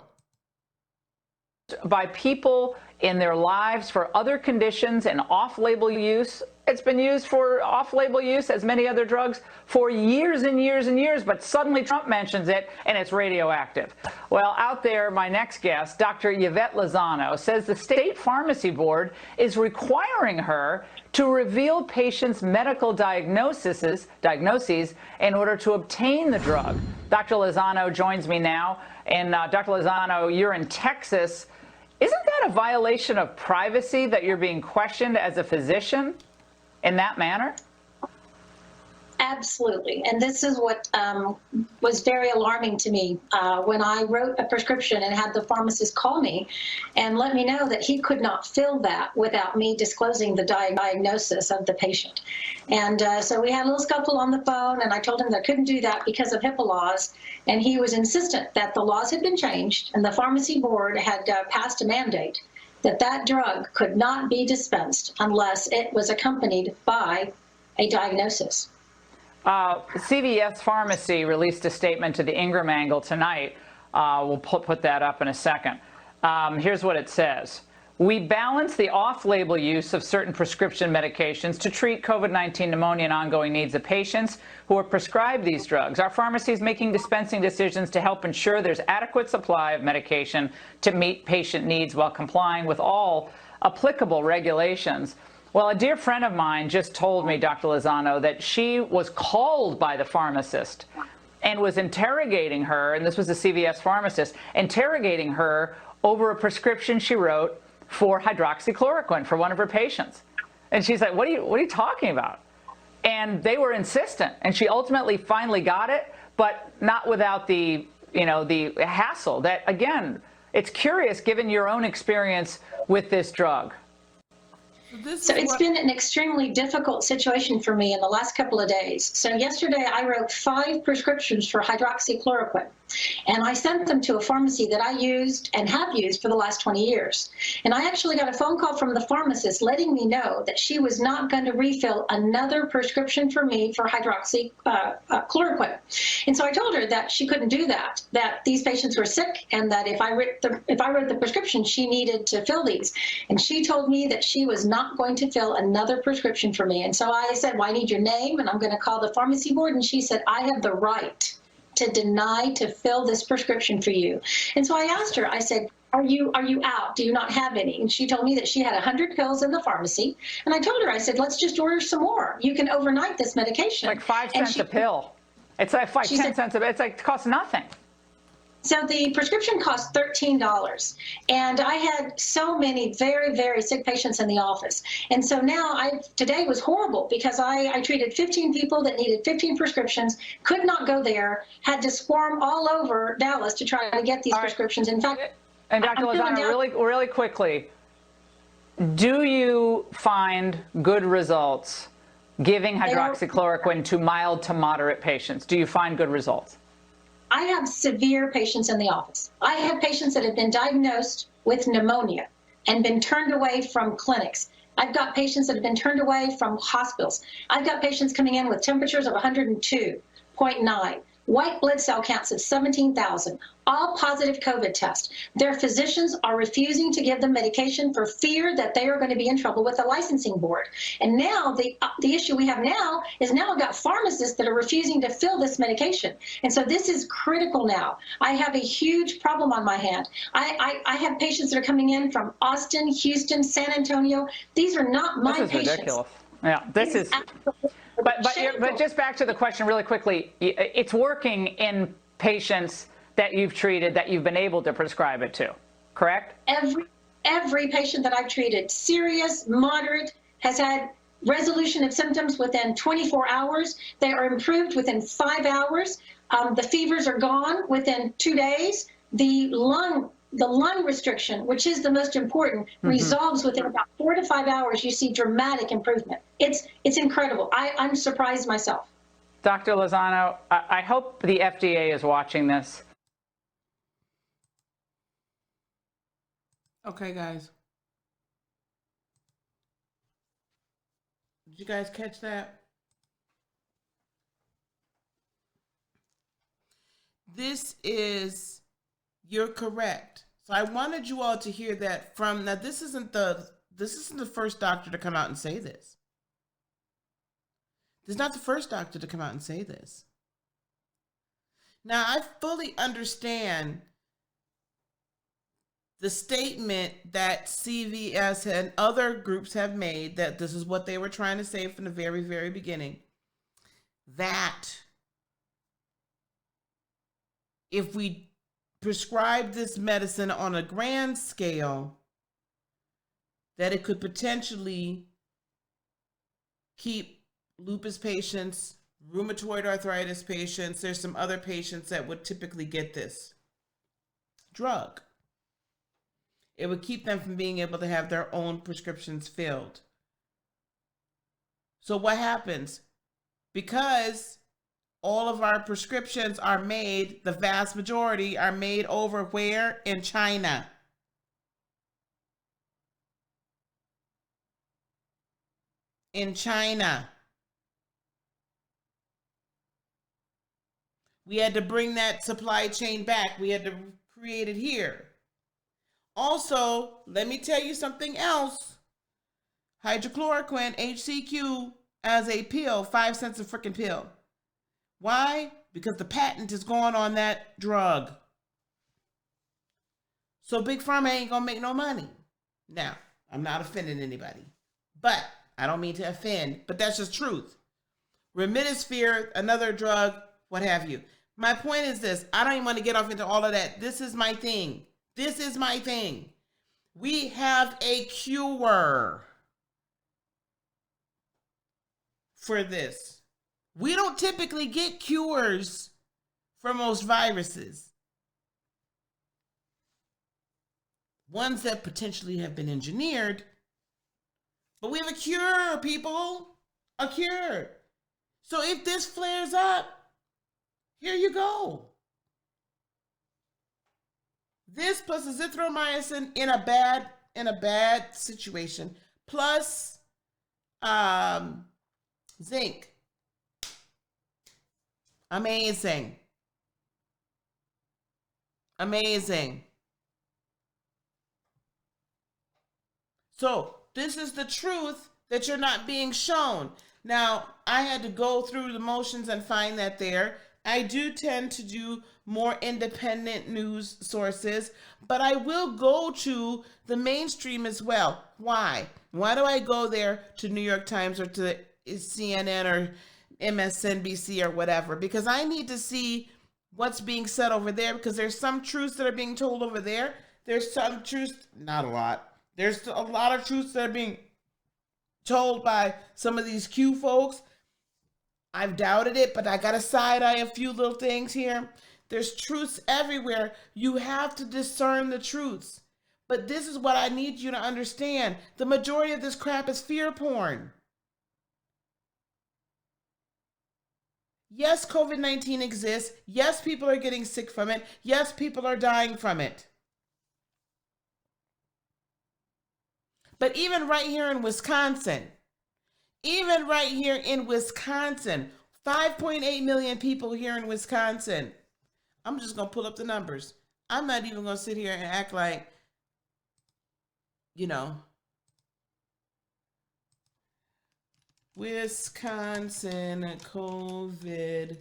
B: By people in their lives for other conditions and off-label use It's been used for off-label use as many other drugs for years and years and years, but suddenly Trump mentions it and it's radioactive. Well, out there, my next guest, Dr. Yvette Lozano, says the State Pharmacy Board is requiring her to reveal patients' medical diagnoses in order to obtain the drug. Dr. Lozano joins me now. And Dr. Lozano, you're in Texas. Isn't that a violation of privacy that you're being questioned as a physician in that manner?
C: Absolutely. And this is what was very alarming to me when I wrote a prescription and had the pharmacist call me and let me know that he could not fill that without me disclosing the diagnosis of the patient. And so we had a little scuffle on the phone, and I told him that I couldn't do that because of HIPAA laws. And he was insistent that the laws had been changed and the pharmacy board had passed a mandate that that drug could not be dispensed unless it was accompanied by a diagnosis.
B: CVS Pharmacy released a statement to the Ingram Angle tonight. We'll put that up in a second. Here's what it says. We balance the off-label use of certain prescription medications to treat COVID-19 pneumonia and ongoing needs of patients who are prescribed these drugs. Our pharmacy is making dispensing decisions to help ensure there's adequate supply of medication to meet patient needs while complying with all applicable regulations. Well, a dear friend of mine just told me, Dr. Lozano, that she was called by the pharmacist and was interrogating her, and this was a CVS pharmacist, interrogating her over a prescription she wrote for hydroxychloroquine for one of her patients. And she's like, what are you talking about? And they were insistent, and she ultimately finally got it, but not without the, the hassle that, again, it's curious given your own experience with this drug.
C: So it's been an extremely difficult situation for me in the last couple of days. So yesterday I wrote 5 prescriptions for hydroxychloroquine, and I sent them to a pharmacy that I used and have used for the last 20 years. And I actually got a phone call from the pharmacist letting me know that she was not going to refill another prescription for me for hydroxychloroquine. And so I told her that she couldn't do that, that these patients were sick, and that if I wrote the prescription, she needed to fill these. And she told me that she was not going to fill another prescription for me. And so I said, well, I need your name, and I'm going to call the pharmacy board. And she said, I have the right to deny to fill this prescription for you. And so I asked her, I said, are you out? Do you not have any? And she told me that she had 100 pills in the pharmacy. And I told her, I said, let's just order some more. You can overnight this medication.
B: Like 5 cents a pill. It's like 10 cents a pill. It's like, it costs nothing.
C: So the prescription cost $13, and I had so many very, very sick patients in the office. And so now today was horrible because I treated 15 people that needed 15 prescriptions, could not go there, had to swarm all over Dallas to try to get these prescriptions. In fact,
B: and Dr. Lozano, really quickly, do you find good results giving hydroxychloroquine to mild to moderate patients? Do you find good results?
C: I have severe patients in the office. I have patients that have been diagnosed with pneumonia and been turned away from clinics. I've got patients that have been turned away from hospitals. I've got patients coming in with temperatures of 102.9, white blood cell counts of 17,000, all positive COVID tests. Their physicians are refusing to give them medication for fear that they are going to be in trouble with the licensing board. And now the issue we have now is now I've got pharmacists that are refusing to fill this medication. And so this is critical now. I have a huge problem on my hand. I have patients that are coming in from Austin, Houston, San Antonio. These are not my patients.
B: This is ridiculous. Yeah, this is. But just back to the question really quickly, it's working in patients that you've treated, that you've been able to prescribe it to, correct?
C: Every patient that I've treated, serious, moderate, has had resolution of symptoms within 24 hours. They are improved within 5 hours. The fevers are gone within 2 days. The lung restriction, which is the most important, resolves within about 4 to 5 hours. You see dramatic improvement. It's incredible. I'm surprised myself.
B: Dr. Lozano, I hope the FDA is watching this.
A: Okay, guys. Did you guys catch that? You're correct. So I wanted you all to hear that from, now this isn't the first doctor to come out and say this. This is not the first doctor to come out and say this. Now, I fully understand the statement that CVS and other groups have made, that this is what they were trying to say from the very, very beginning, that if we prescribe this medicine on a grand scale, that it could potentially keep lupus patients, rheumatoid arthritis patients, there's some other patients that would typically get this drug. It would keep them from being able to have their own prescriptions filled. So what happens? Because all of our prescriptions are made, the vast majority are made over where? In China. In China. We had to bring that supply chain back. We had to create it here. Also, let me tell you something else. Hydrochloroquine, HCQ, as a pill, 5 cents a freaking pill. Why? Because the patent is going on that drug. So Big Pharma ain't gonna make no money. Now, I'm not offending anybody, but I don't mean to offend, but that's just truth. Remdesivir, another drug, what have you. My point is this. I don't even want to get off into all of that. This is my thing. This is my thing. We have a cure for this. We don't typically get cures for most viruses. Ones that potentially have been engineered. But we have a cure, people. A cure. So if this flares up, here you go. This plus azithromycin in a bad situation, plus zinc. Amazing. Amazing. So this is the truth that you're not being shown. Now, I had to go through the motions and find that there. I do tend to do more independent news sources, but I will go to the mainstream as well. Why? Why do I go there to New York Times or to CNN or MSNBC or whatever? Because I need to see what's being said over there, because there's some truths that are being told over there. There's some truths, not a lot. There's a lot of truths that are being told by some of these Q folks. I've doubted it, but I got to side-eye a few little things here. There's truths everywhere. You have to discern the truths. But this is what I need you to understand. The majority of this crap is fear porn. Yes, COVID-19 exists. Yes, people are getting sick from it. Yes, people are dying from it. But even right here in Wisconsin, 5.8 million people here in Wisconsin. I'm just going to pull up the numbers. I'm not even going to sit here and act like, Wisconsin COVID-19,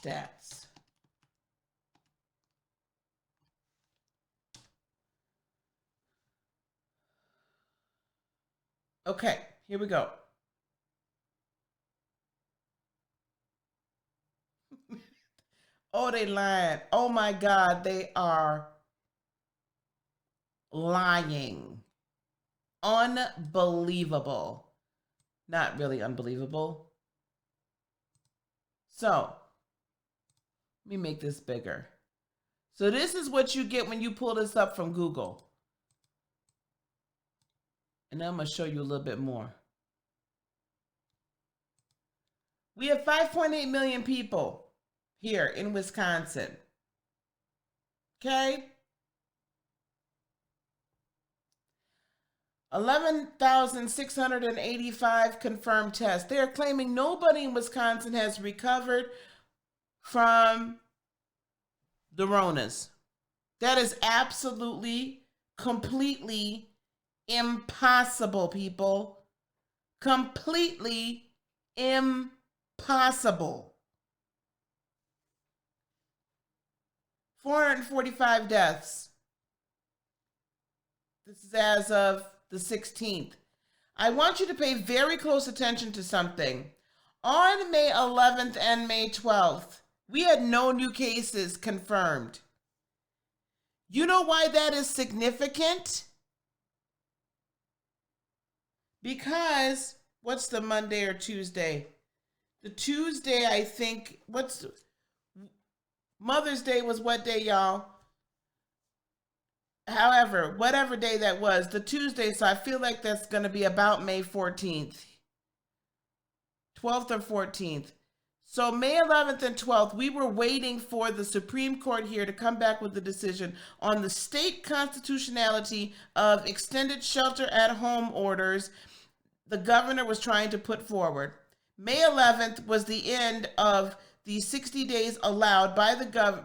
A: stats. Okay, here we go. Oh, they lying. Oh my God, they are lying. Unbelievable. Not really unbelievable. So, let me make this bigger. So this is what you get when you pull this up from Google. And I'm going to show you a little bit more. We have 5.8 million people here in Wisconsin. Okay? 11,685 confirmed tests. They are claiming nobody in Wisconsin has recovered from the Ronas. That is absolutely, completely Impossible, people. Completely impossible. 445 deaths. This is as of the 16th. I want you to pay very close attention to something. On May 11th and May 12th, we had no new cases confirmed. You know why that is significant? Because, what's the Monday or Tuesday? The Tuesday, I think, Mother's Day was what day, y'all? However, whatever day that was, the Tuesday, so I feel like that's going to be about May 14th. 12th or 14th. So May 11th and 12th, we were waiting for the Supreme Court here to come back with a decision on the state constitutionality of extended shelter at home orders the governor was trying to put forward. May 11th was the end of the 60 days allowed by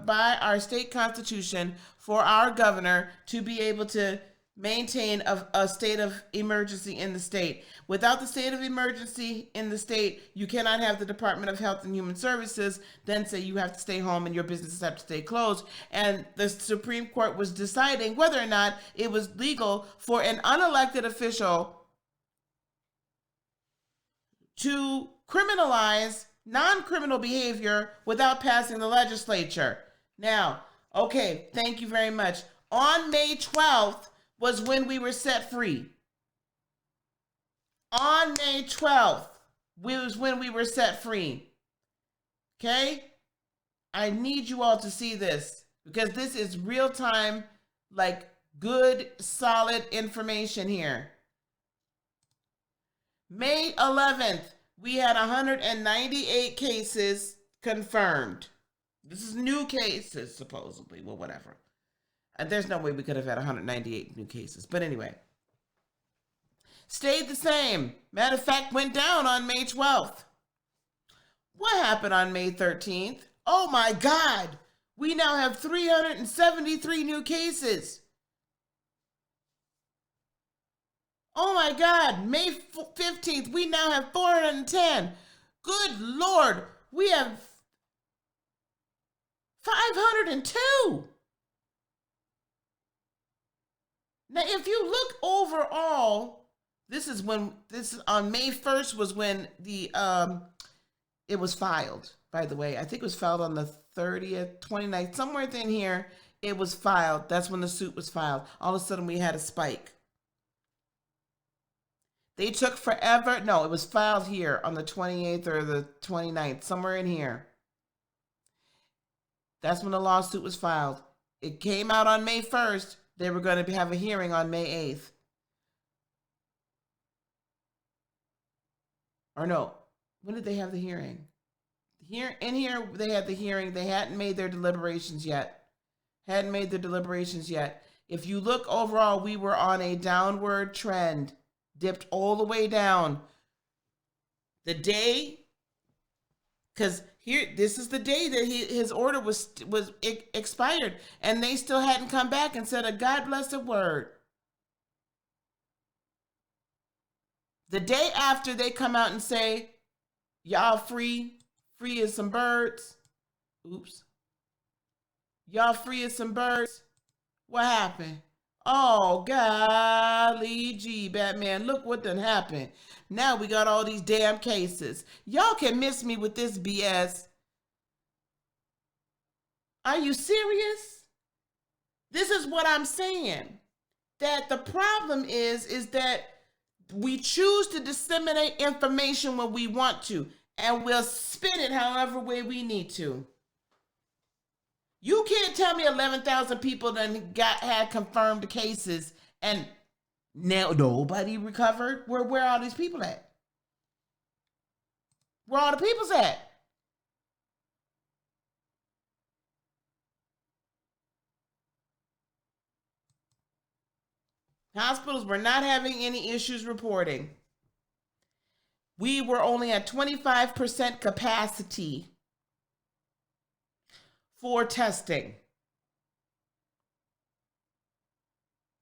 A: by our state constitution for our governor to be able to maintain a state of emergency in the state. Without the state of emergency in the state, you cannot have the Department of Health and Human Services then say you have to stay home and your businesses have to stay closed. And the Supreme Court was deciding whether or not it was legal for an unelected official to criminalize non-criminal behavior without passing the legislature. Now, okay, thank you very much. On May 12th was when we were set free. On May 12th was when we were set free. Okay? I need you all to see this because this is real time, like good, solid information here. May 11th, we had 198 cases confirmed. This is new cases, supposedly. Well, whatever. There's no way we could have had 198 new cases. But anyway. Stayed the same. Matter of fact, went down on May 12th. What happened on May 13th? Oh my God. We now have 373 new cases. Oh my God, May 15th, we now have 410. Good Lord, we have 502. Now, if you look overall, this is on May 1st was when it was filed, by the way. I think it was filed on the 30th, 29th, somewhere in here, it was filed. That's when the suit was filed. All of a sudden, we had a spike. They took forever. No, it was filed here on the 28th or the 29th, somewhere in here. That's when the lawsuit was filed. It came out on May 1st. They were going to have a hearing on May 8th. Or no, when did they have the hearing? Here, in here, they had the hearing. They hadn't made their deliberations yet. If you look overall, we were on a downward trend. Dipped all the way down. The day, because here, this is the day that his order was expired, and they still hadn't come back and said a God blessed word. The day after they come out and say, y'all free as some birds. Oops. Y'all free as some birds. What happened? Oh, golly gee, Batman, look what done happened. Now we got all these damn cases. Y'all can miss me with this BS. Are you serious? This is what I'm saying. That the problem is that we choose to disseminate information when we want to, and we'll spin it however way we need to. You can't tell me 11,000 people had confirmed cases and now nobody recovered. Where are all these people at? Where all the people's at? Hospitals were not having any issues reporting. We were only at 25% capacity for testing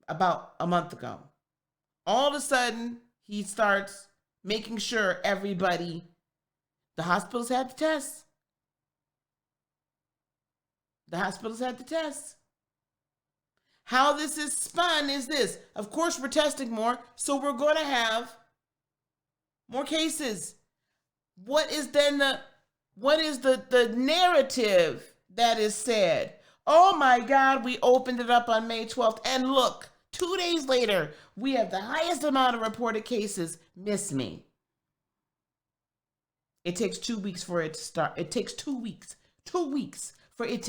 A: about a month ago. All of a sudden, he starts making sure everybody, the hospitals had the tests. The hospitals had the tests. How this is spun is this. Of course, we're testing more, so we're going to have more cases. What is then the narrative that is said? Oh my God, we opened it up on May 12th, and look, 2 days later, we have the highest amount of reported cases. Miss me. It takes 2 weeks for it to start. It takes 2 weeks. 2 weeks for it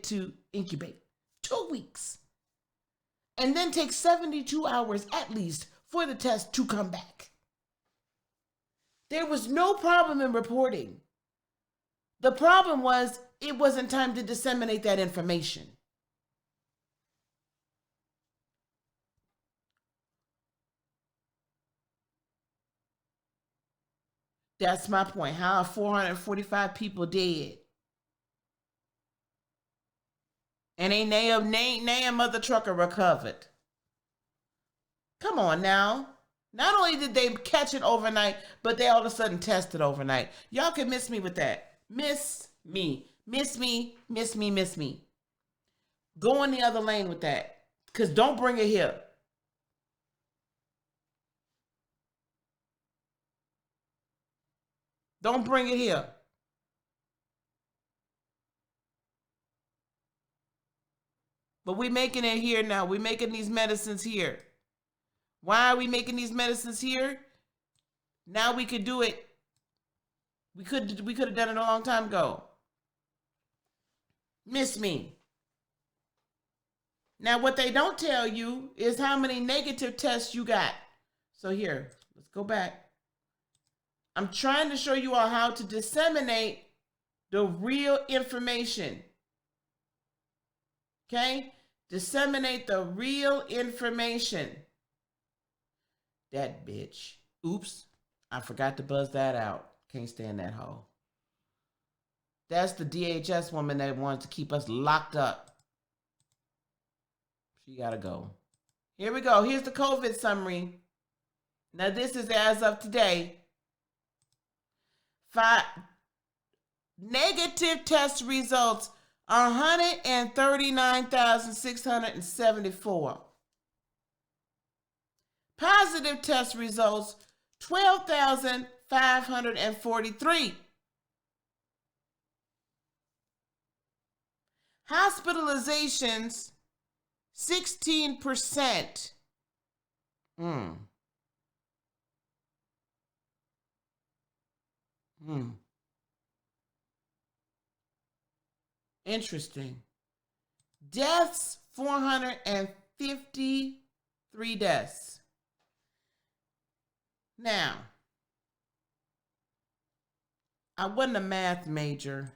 A: to incubate. 2 weeks. And then takes 72 hours at least for the test to come back. There was no problem in reporting. The problem was it wasn't time to disseminate that information. That's my point. How are 445 people dead? And ain't a mother trucker recovered. Come on now. Not only did they catch it overnight, but they all of a sudden tested overnight. Y'all can miss me with that. Miss me. Miss me, miss me, miss me. Go in the other lane with that. Because don't bring it here. Don't bring it here. But we're making it here now. We're making these medicines here. Why are we making these medicines here? Now we could do it. We could have done it a long time ago. Miss me. Now what they don't tell you is how many negative tests you got. So here, let's go back. I'm trying to show you all how to disseminate the real information. Okay? Disseminate the real information. That bitch. Oops. I forgot to buzz that out. Can't stand that hoe. That's the DHS woman that wanted to keep us locked up. She gotta go. Here we go. Here's the COVID summary. Now this is as of today. 5 negative test results, 139,674. Positive test results, 12,543. Hospitalizations, 16%. Interesting. Deaths, 453 deaths. Now, I wasn't a math major,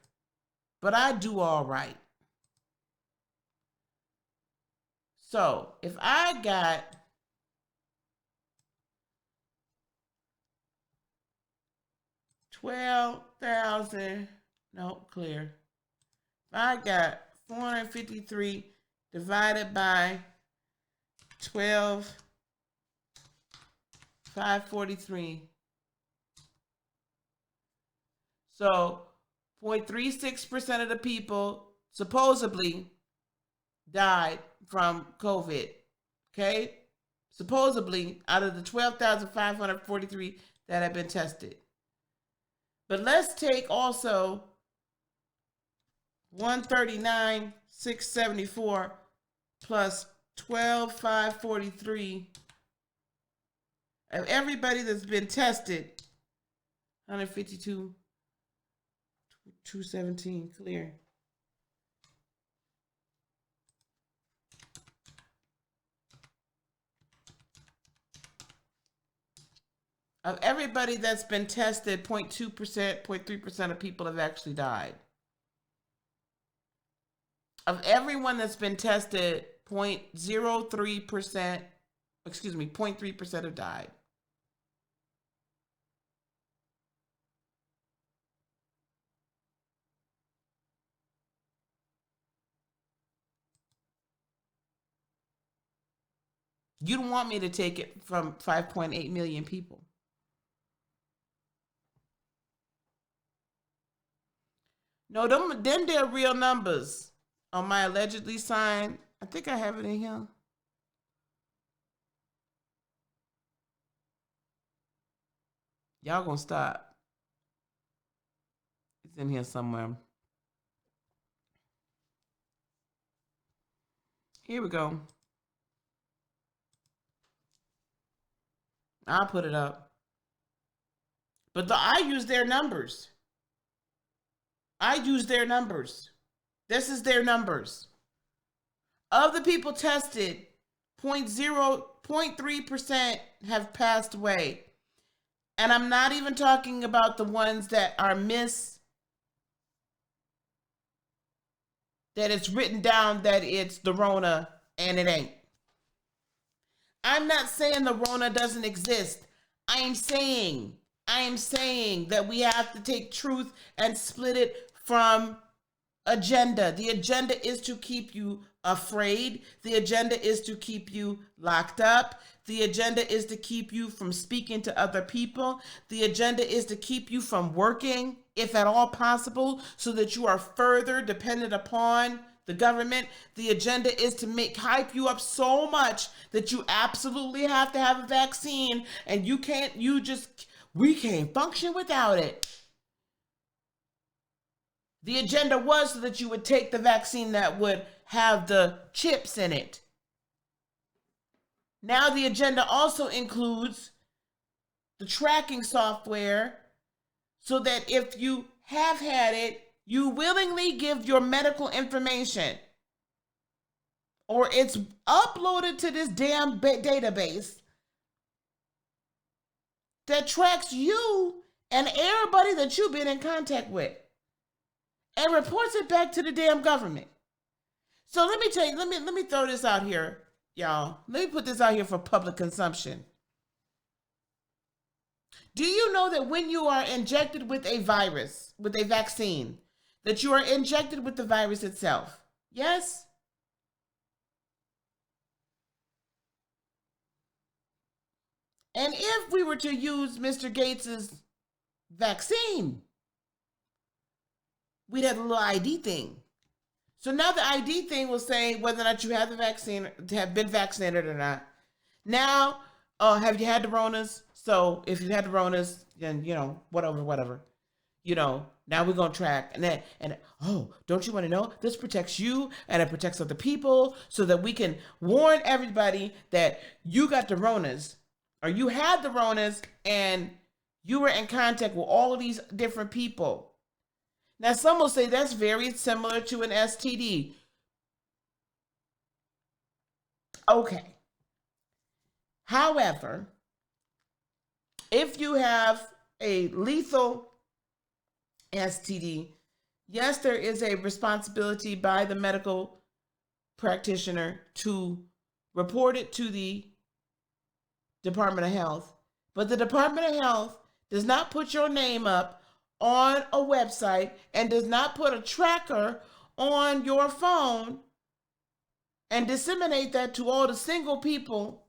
A: but I do all right. So, if I got 12,000, no, clear. If I got 453 divided by 12,543. So 0.36% of the people supposedly died from COVID. Okay? Supposedly out of the 12,543 that have been tested. But let's take also 139,674 plus 12,543 of everybody that's been tested. 152, 217, clear. Of everybody that's been tested, 0.2%, 0.3% of people have actually died. Of everyone that's been tested, 0.03%, 0.3% have died. You don't want me to take it from 5.8 million people. No, them they're real numbers on my allegedly signed. I think I have it in here. Y'all gonna stop. It's in here somewhere. Here we go. I'll put it up. But I use their numbers. I use their numbers. This is their numbers. Of the people tested, 0.3% have passed away. And I'm not even talking about the ones that are that it's written down that it's the Rona and it ain't. I'm not saying the Rona doesn't exist. I am saying that we have to take truth and split it from agenda. The agenda is to keep you afraid. The agenda is to keep you locked up. The agenda is to keep you from speaking to other people. The agenda is to keep you from working, if at all possible, so that you are further dependent upon the government. The agenda is to hype you up so much that you absolutely have to have a vaccine, and we can't function without it. The agenda was so that you would take the vaccine that would have the chips in it. Now the agenda also includes the tracking software so that if you have had it, you willingly give your medical information, or it's uploaded to this damn database that tracks you and everybody that you've been in contact with and reports it back to the damn government. So let me tell you, let me throw this out here, y'all. Let me put this out here for public consumption. Do you know that when you are injected with a virus, with a vaccine, that you are injected with the virus itself? Yes? And if we were to use Mr. Gates's vaccine, we'd have a little ID thing. So now the ID thing will say whether or not you have the vaccine, have been vaccinated or not. Now, have you had the Ronas? So if you had the Ronas, then, whatever. Now we're going to track. And don't you want to know? This protects you and it protects other people so that we can warn everybody that you got the Ronas or you had the Ronas and you were in contact with all of these different people. Now, some will say that's very similar to an STD. Okay. However, if you have a lethal STD, yes, there is a responsibility by the medical practitioner to report it to the Department of Health. But the Department of Health does not put your name up on a website and does not put a tracker on your phone and disseminate that to all the single people.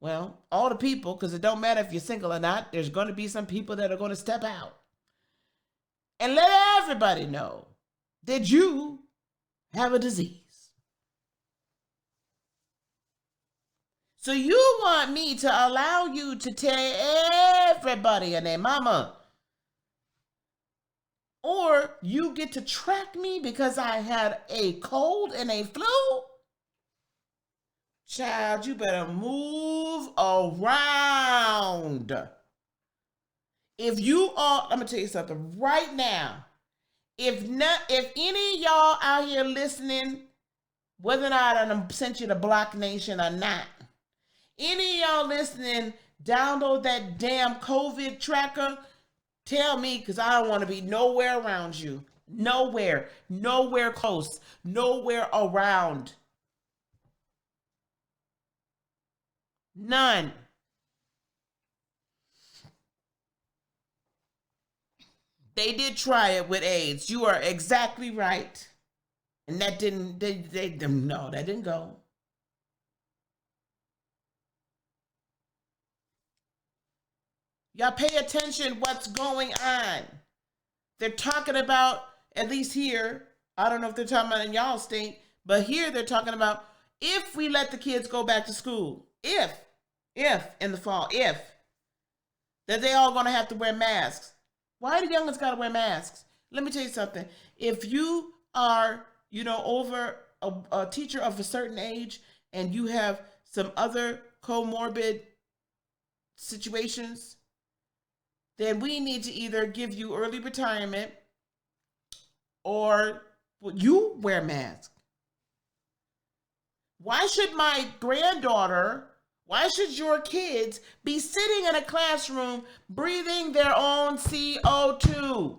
A: Well, all the people, because it don't matter if you're single or not, there's going to be some people that are going to step out and let everybody know that you have a disease. So you want me to allow you to tell everybody and their mama, or you get to track me because I had a cold and a flu? Child, you better move around. If you are, I'm gonna tell you something right now. If any of y'all out here listening, whether or not I sent you to Block Nation or not, any of y'all listening, download that damn COVID tracker. Tell me, because I don't want to be nowhere around you. Nowhere close, nowhere around. None. They did try it with AIDS. You are exactly right. And that didn't, that didn't go. Y'all pay attention what's going on. They're talking about, at least here, I don't know if they're talking about in y'all state, but here they're talking about if we let the kids go back to school, if in the fall, that they all going to have to wear masks. Why do youngins got to wear masks? Let me tell you something. If you are, over a teacher of a certain age and you have some other comorbid situations, then we need to either give you early retirement or you wear masks. Why should my granddaughter, why should your kids be sitting in a classroom breathing their own CO2?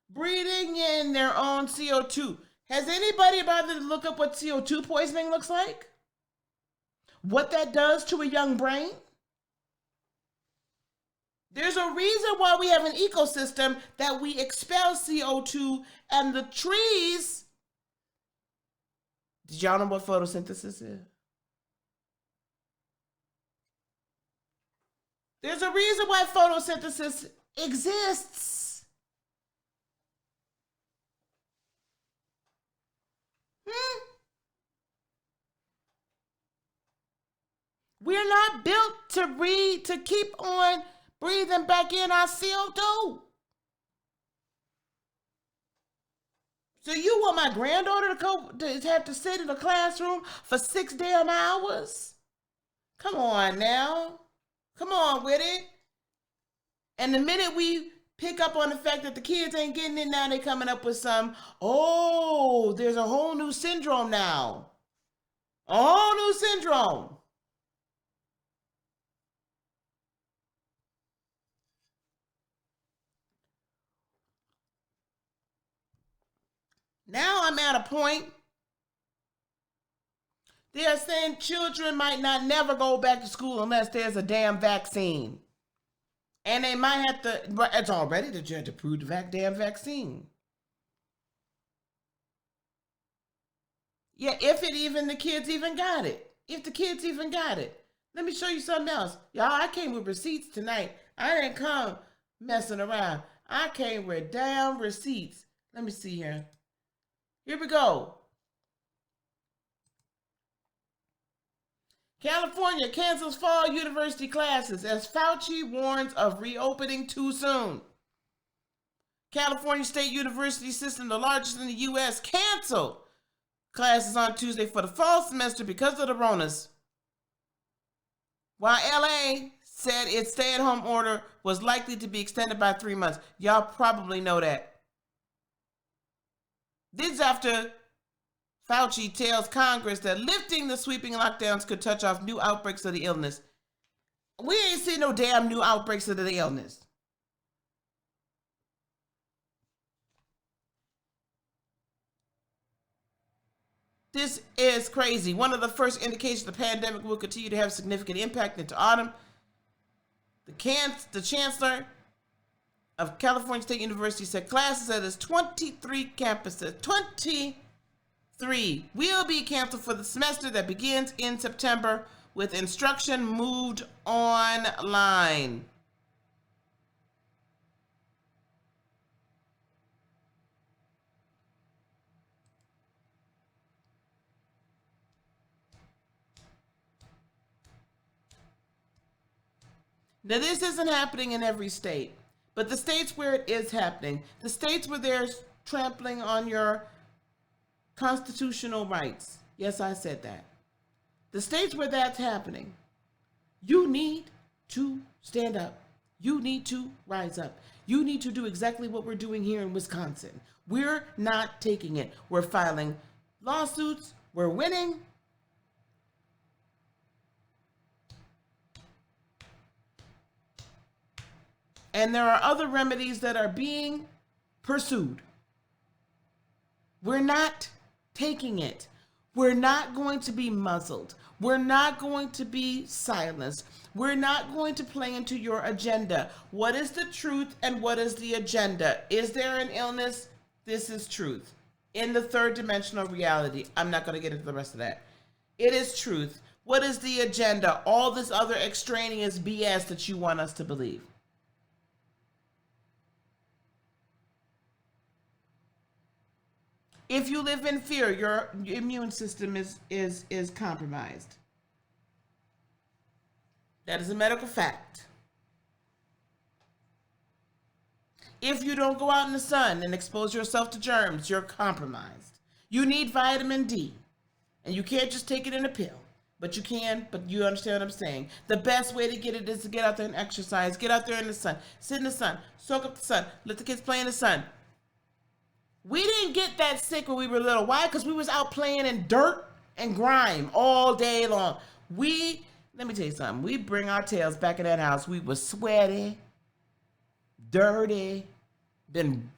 A: Breathing in their own CO2. Has anybody bothered to look up what CO2 poisoning looks like? What that does to a young brain? There's a reason why we have an ecosystem that we expel CO2 and the trees. Did y'all know what photosynthesis is? There's a reason why photosynthesis exists. We're not built to keep on breathing back in our CO2. So you want my granddaughter to have to sit in a classroom for 6 damn hours? Come on now. Come on with it. And the minute we pick up on the fact that the kids ain't getting it now, they coming up with there's a whole new syndrome now. A whole new syndrome. Now I'm at a point, they are saying children might not never go back to school unless there's a damn vaccine. And they might have to, it's already the judge approved the damn vaccine. Yeah, if the kids even got it. If the kids even got it. Let me show you something else. Y'all, I came with receipts tonight. I didn't come messing around. I came with damn receipts. Let me see here. Here we go. California cancels fall university classes as Fauci warns of reopening too soon. California State University system, the largest in the U.S., canceled classes on Tuesday for the fall semester because of the Ronas. While LA said its stay-at-home order was likely to be extended by 3 months. Y'all probably know that. This is after Fauci tells Congress that lifting the sweeping lockdowns could touch off new outbreaks of the illness. We ain't seen no damn new outbreaks of the illness. This is crazy. One of the first indications the pandemic will continue to have significant impact into autumn. The chancellor of California State University said classes at its 23 campuses, 23, will be canceled for the semester that begins in September, with instruction moved online. Now, this isn't happening in every state, but the states where it is happening, the states where they're trampling on your constitutional rights. Yes, I said that. The states where that's happening, you need to stand up. You need to rise up. You need to do exactly what we're doing here in Wisconsin. We're not taking it. We're filing lawsuits. We're winning. And there are other remedies that are being pursued. We're not taking it. We're not going to be muzzled. We're not going to be silenced. We're not going to play into your agenda. What is the truth and what is the agenda? Is there an illness? This is truth. In the third dimensional reality, I'm not going to get into the rest of that. It is truth. What is the agenda? All this other extraneous BS that you want us to believe. If you live in fear, your immune system is compromised. That is a medical fact. If you don't go out in the sun and expose yourself to germs, you're compromised. You need vitamin D. And you can't just take it in a pill. But you can, but you understand what I'm saying. The best way to get it is to get out there and exercise. Get out there in the sun. Sit in the sun. Soak up the sun. Let the kids play in the sun. We didn't get that sick when we were little. Why? Because we was out playing in dirt and grime all day long. Let me tell you something. We bring our tails back in that house. We was sweaty, dirty, been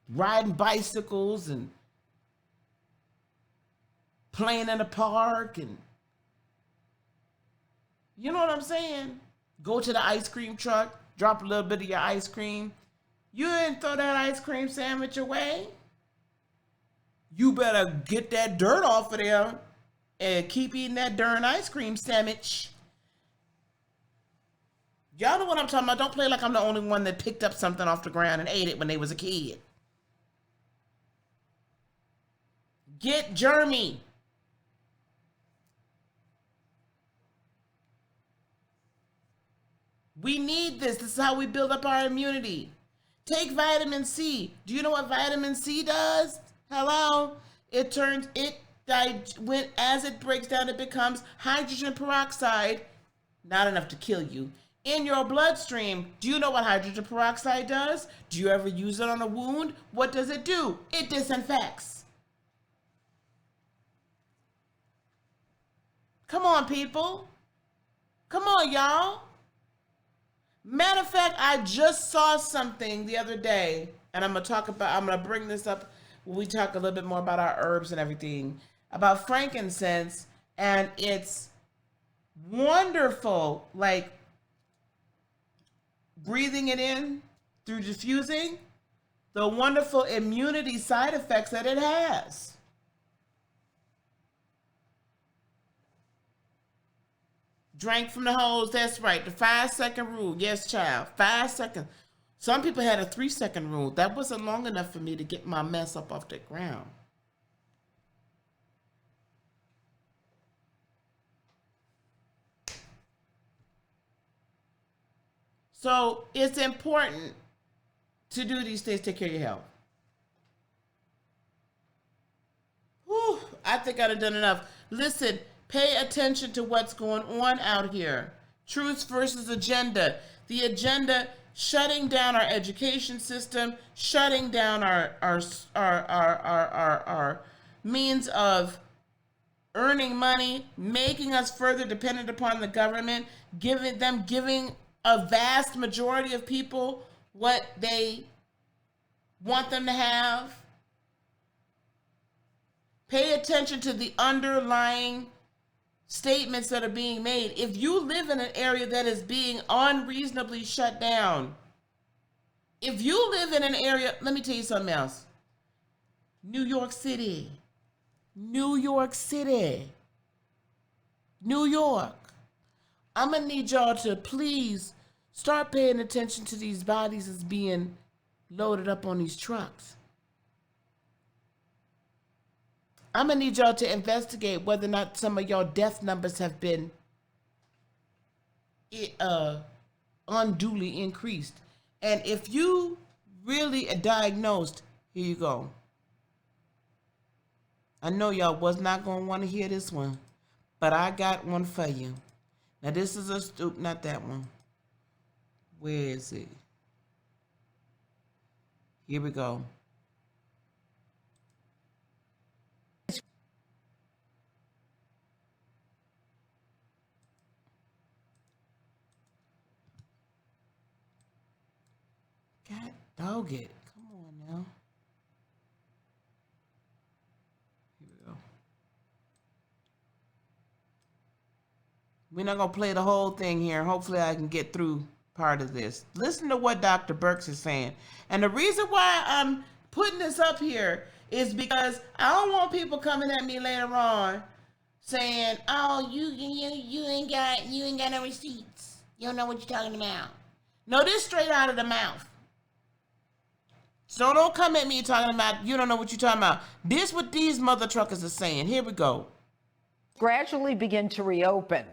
A: riding bicycles and playing in the park, and you know what I'm saying? Go to the ice cream truck, drop a little bit of your ice cream. You didn't throw that ice cream sandwich away. You better get that dirt off of there and keep eating that darn ice cream sandwich. Y'all know what I'm talking about. Don't play like I'm the only one that picked up something off the ground and ate it when they was a kid. Get germy. We need this. This is how we build up our immunity. Take vitamin C. Do you know what vitamin C does? Hello? As it breaks down, it becomes hydrogen peroxide. Not enough to kill you. In your bloodstream. Do you know what hydrogen peroxide does? Do you ever use it on a wound? What does it do? It disinfects. Come on, people. Come on, y'all. Matter of fact, I just saw something the other day, and I'm gonna bring this up when we talk a little bit more about our herbs and everything, about frankincense, and it's wonderful, like breathing it in through diffusing, the wonderful immunity side effects that it has. Drank from the hose, that's right. The 5-second rule. Yes, child. 5 seconds. Some people had a 3-second rule. That wasn't long enough for me to get my mess up off the ground. So it's important to do these things, take care of your health. Whew, I think I'd have done enough. Listen. Pay attention to what's going on out here. Truth versus agenda. The agenda, shutting down our education system, shutting down our means of earning money, making us further dependent upon the government, giving a vast majority of people what they want them to have. Pay attention to the underlying statements that are being made. If you live in an area that is being unreasonably shut down, if you live in an area, let me tell you something else. New York City, New York. I'm gonna need y'all to please start paying attention to these bodies that's being loaded up on these trucks. I'm going to need y'all to investigate whether or not some of y'all death numbers have been unduly increased. And if you really are diagnosed, here you go. I know y'all was not going to want to hear this one, but I got one for you. Now, this is not that one. Where is it? Here we go. God dog it. Come on now. Here we go. We're not going to play the whole thing here. Hopefully I can get through part of this. Listen to what Dr. Burks is saying. And the reason why I'm putting this up here is because I don't want people coming at me later on saying, "Oh, you ain't got no receipts. You don't know what you're talking about." No, this straight out of the mouth. So don't come at me talking about you don't know what you're talking about. This what these mother truckers are saying. Here we go.
D: Gradually begin to reopen,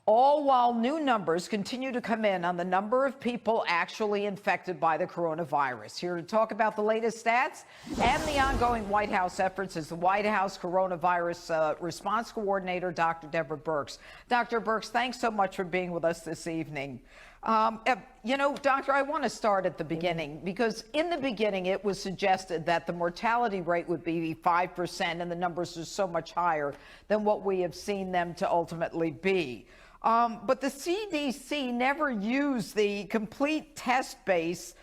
D: all while new numbers continue to come in on the number of people actually infected by the coronavirus. Here to talk about the latest stats and the ongoing White House efforts is the White House Coronavirus Response Coordinator, Dr. Deborah Birx. Dr. Birx, thanks so much for being with us this evening. You know, Doctor, I want to start at the beginning, because in the beginning it was suggested that the mortality rate would be 5%, and the numbers are so much higher than what we have seen them to ultimately be. But the CDC never used the complete test base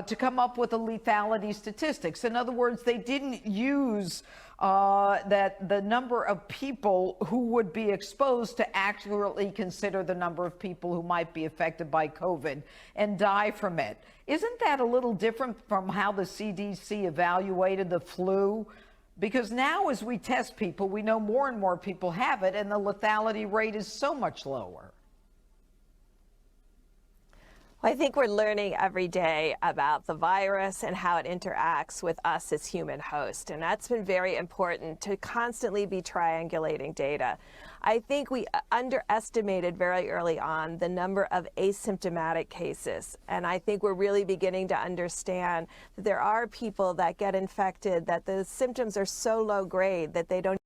D: to come up with the lethality statistics. In other words, they didn't use that the number of people who would be exposed to accurately consider the number of people who might be affected by COVID and die from it. Isn't that a little different from how the CDC evaluated the flu? Because now as we test people, we know more and more people have it, and the lethality rate is so much lower.
E: I think we're learning every day about the virus and how it interacts with us as human hosts, and that's been very important to constantly be triangulating data. I think we underestimated very early on the number of asymptomatic cases, and I think we're really beginning to understand that there are people that get infected, that the symptoms are so low grade that they don't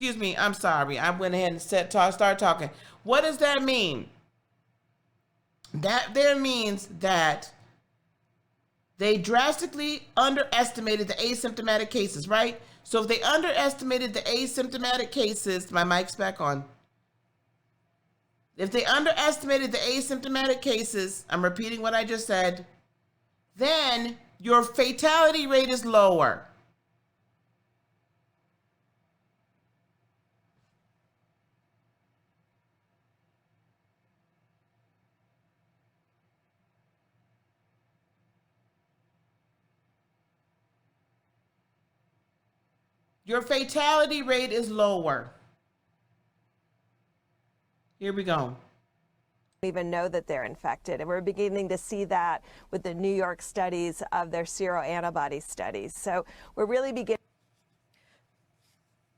A: Excuse me, I'm sorry. I went ahead and started talking. What does that mean? That there means that they drastically underestimated the asymptomatic cases, right? So if they underestimated the asymptomatic cases, my mic's back on. If they underestimated the asymptomatic cases, I'm repeating what I just said, then your fatality rate is lower. Your fatality rate is lower. Here we go.
E: even know that they're infected. And we're beginning to see that with the New York studies of their seroantibody studies. So we're really beginning.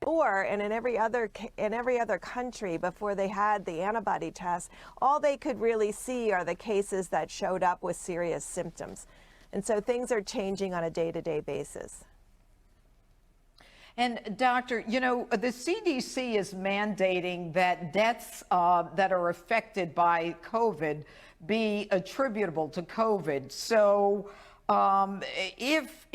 E: And in every other country, before they had the antibody test, all they could really see are the cases that showed up with serious symptoms. And so things are changing on a day-to-day basis.
D: And Doctor, you know, the CDC is mandating that deaths that are affected by COVID be attributable to COVID. So if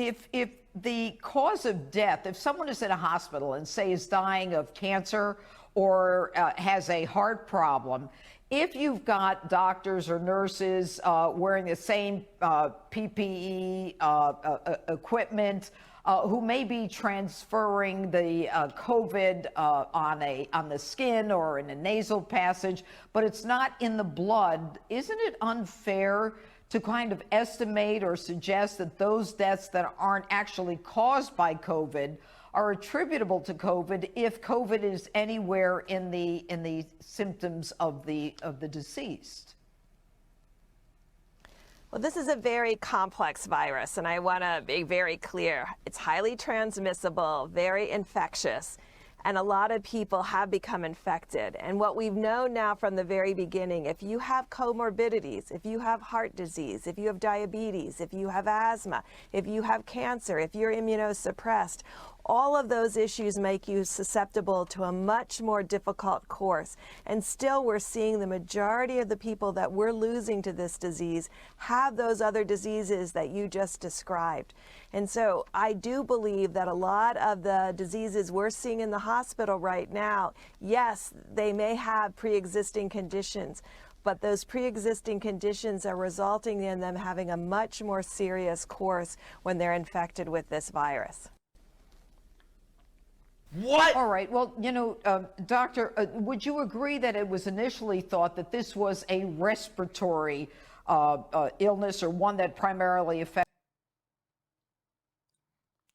D: the cause of death, if someone is in a hospital and say is dying of cancer or has a heart problem, if you've got doctors or nurses wearing the same PPE equipment, who may be transferring the COVID on the skin or in a nasal passage, but it's not in the blood, isn't it unfair to kind of estimate or suggest that those deaths that aren't actually caused by COVID are attributable to COVID if COVID is anywhere in the symptoms of the deceased?
E: Well, this is a very complex virus, and I want to be very clear. It's highly transmissible, very infectious. And a lot of people have become infected. And what we've known now from the very beginning, if you have comorbidities, if you have heart disease, if you have diabetes, if you have asthma, if you have cancer, if you're immunosuppressed, all of those issues make you susceptible to a much more difficult course. And still we're seeing the majority of the people that we're losing to this disease have those other diseases that you just described. And so I do believe that a lot of the diseases we're seeing in the hospital right now, yes, they may have pre-existing conditions, but those pre-existing conditions are resulting in them having a much more serious course when they're infected with this virus.
A: What?
D: All right. Well, Doctor, would you agree that it was initially thought that this was a respiratory illness, or one that primarily affects?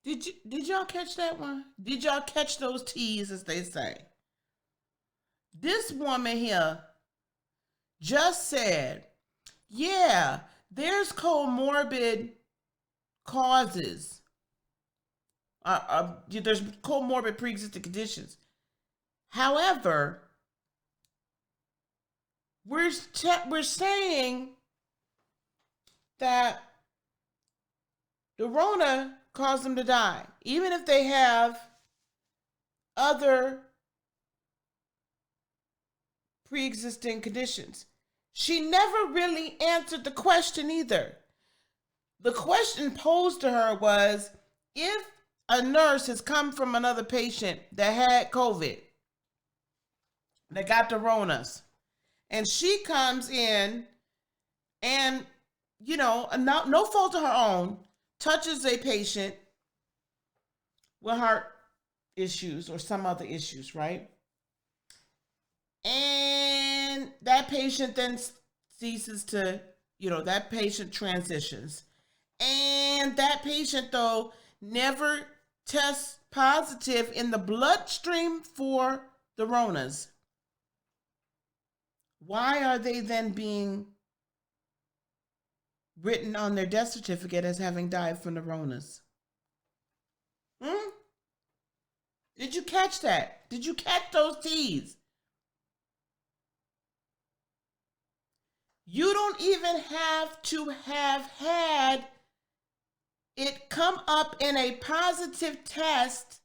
A: Did y'all catch that one? Did y'all catch those T's, as they say? This woman here just said, yeah, there's comorbid causes. There's comorbid pre-existing conditions. However, we're saying that the Rona caused them to die, even if they have other pre-existing conditions. She never really answered the question either. The question posed to her was, if a nurse has come from another patient that had COVID, that got the Ronas, and she comes in and, no fault of her own, touches a patient with heart issues or some other issues, right? And that patient then ceases to, that patient transitions. And that patient, though, never tests positive in the bloodstream for the Ronas. Why are they then being written on their death certificate as having died from the Ronas? Did you catch that? Did you catch those T's? You don't even have to have had it come up in a positive test,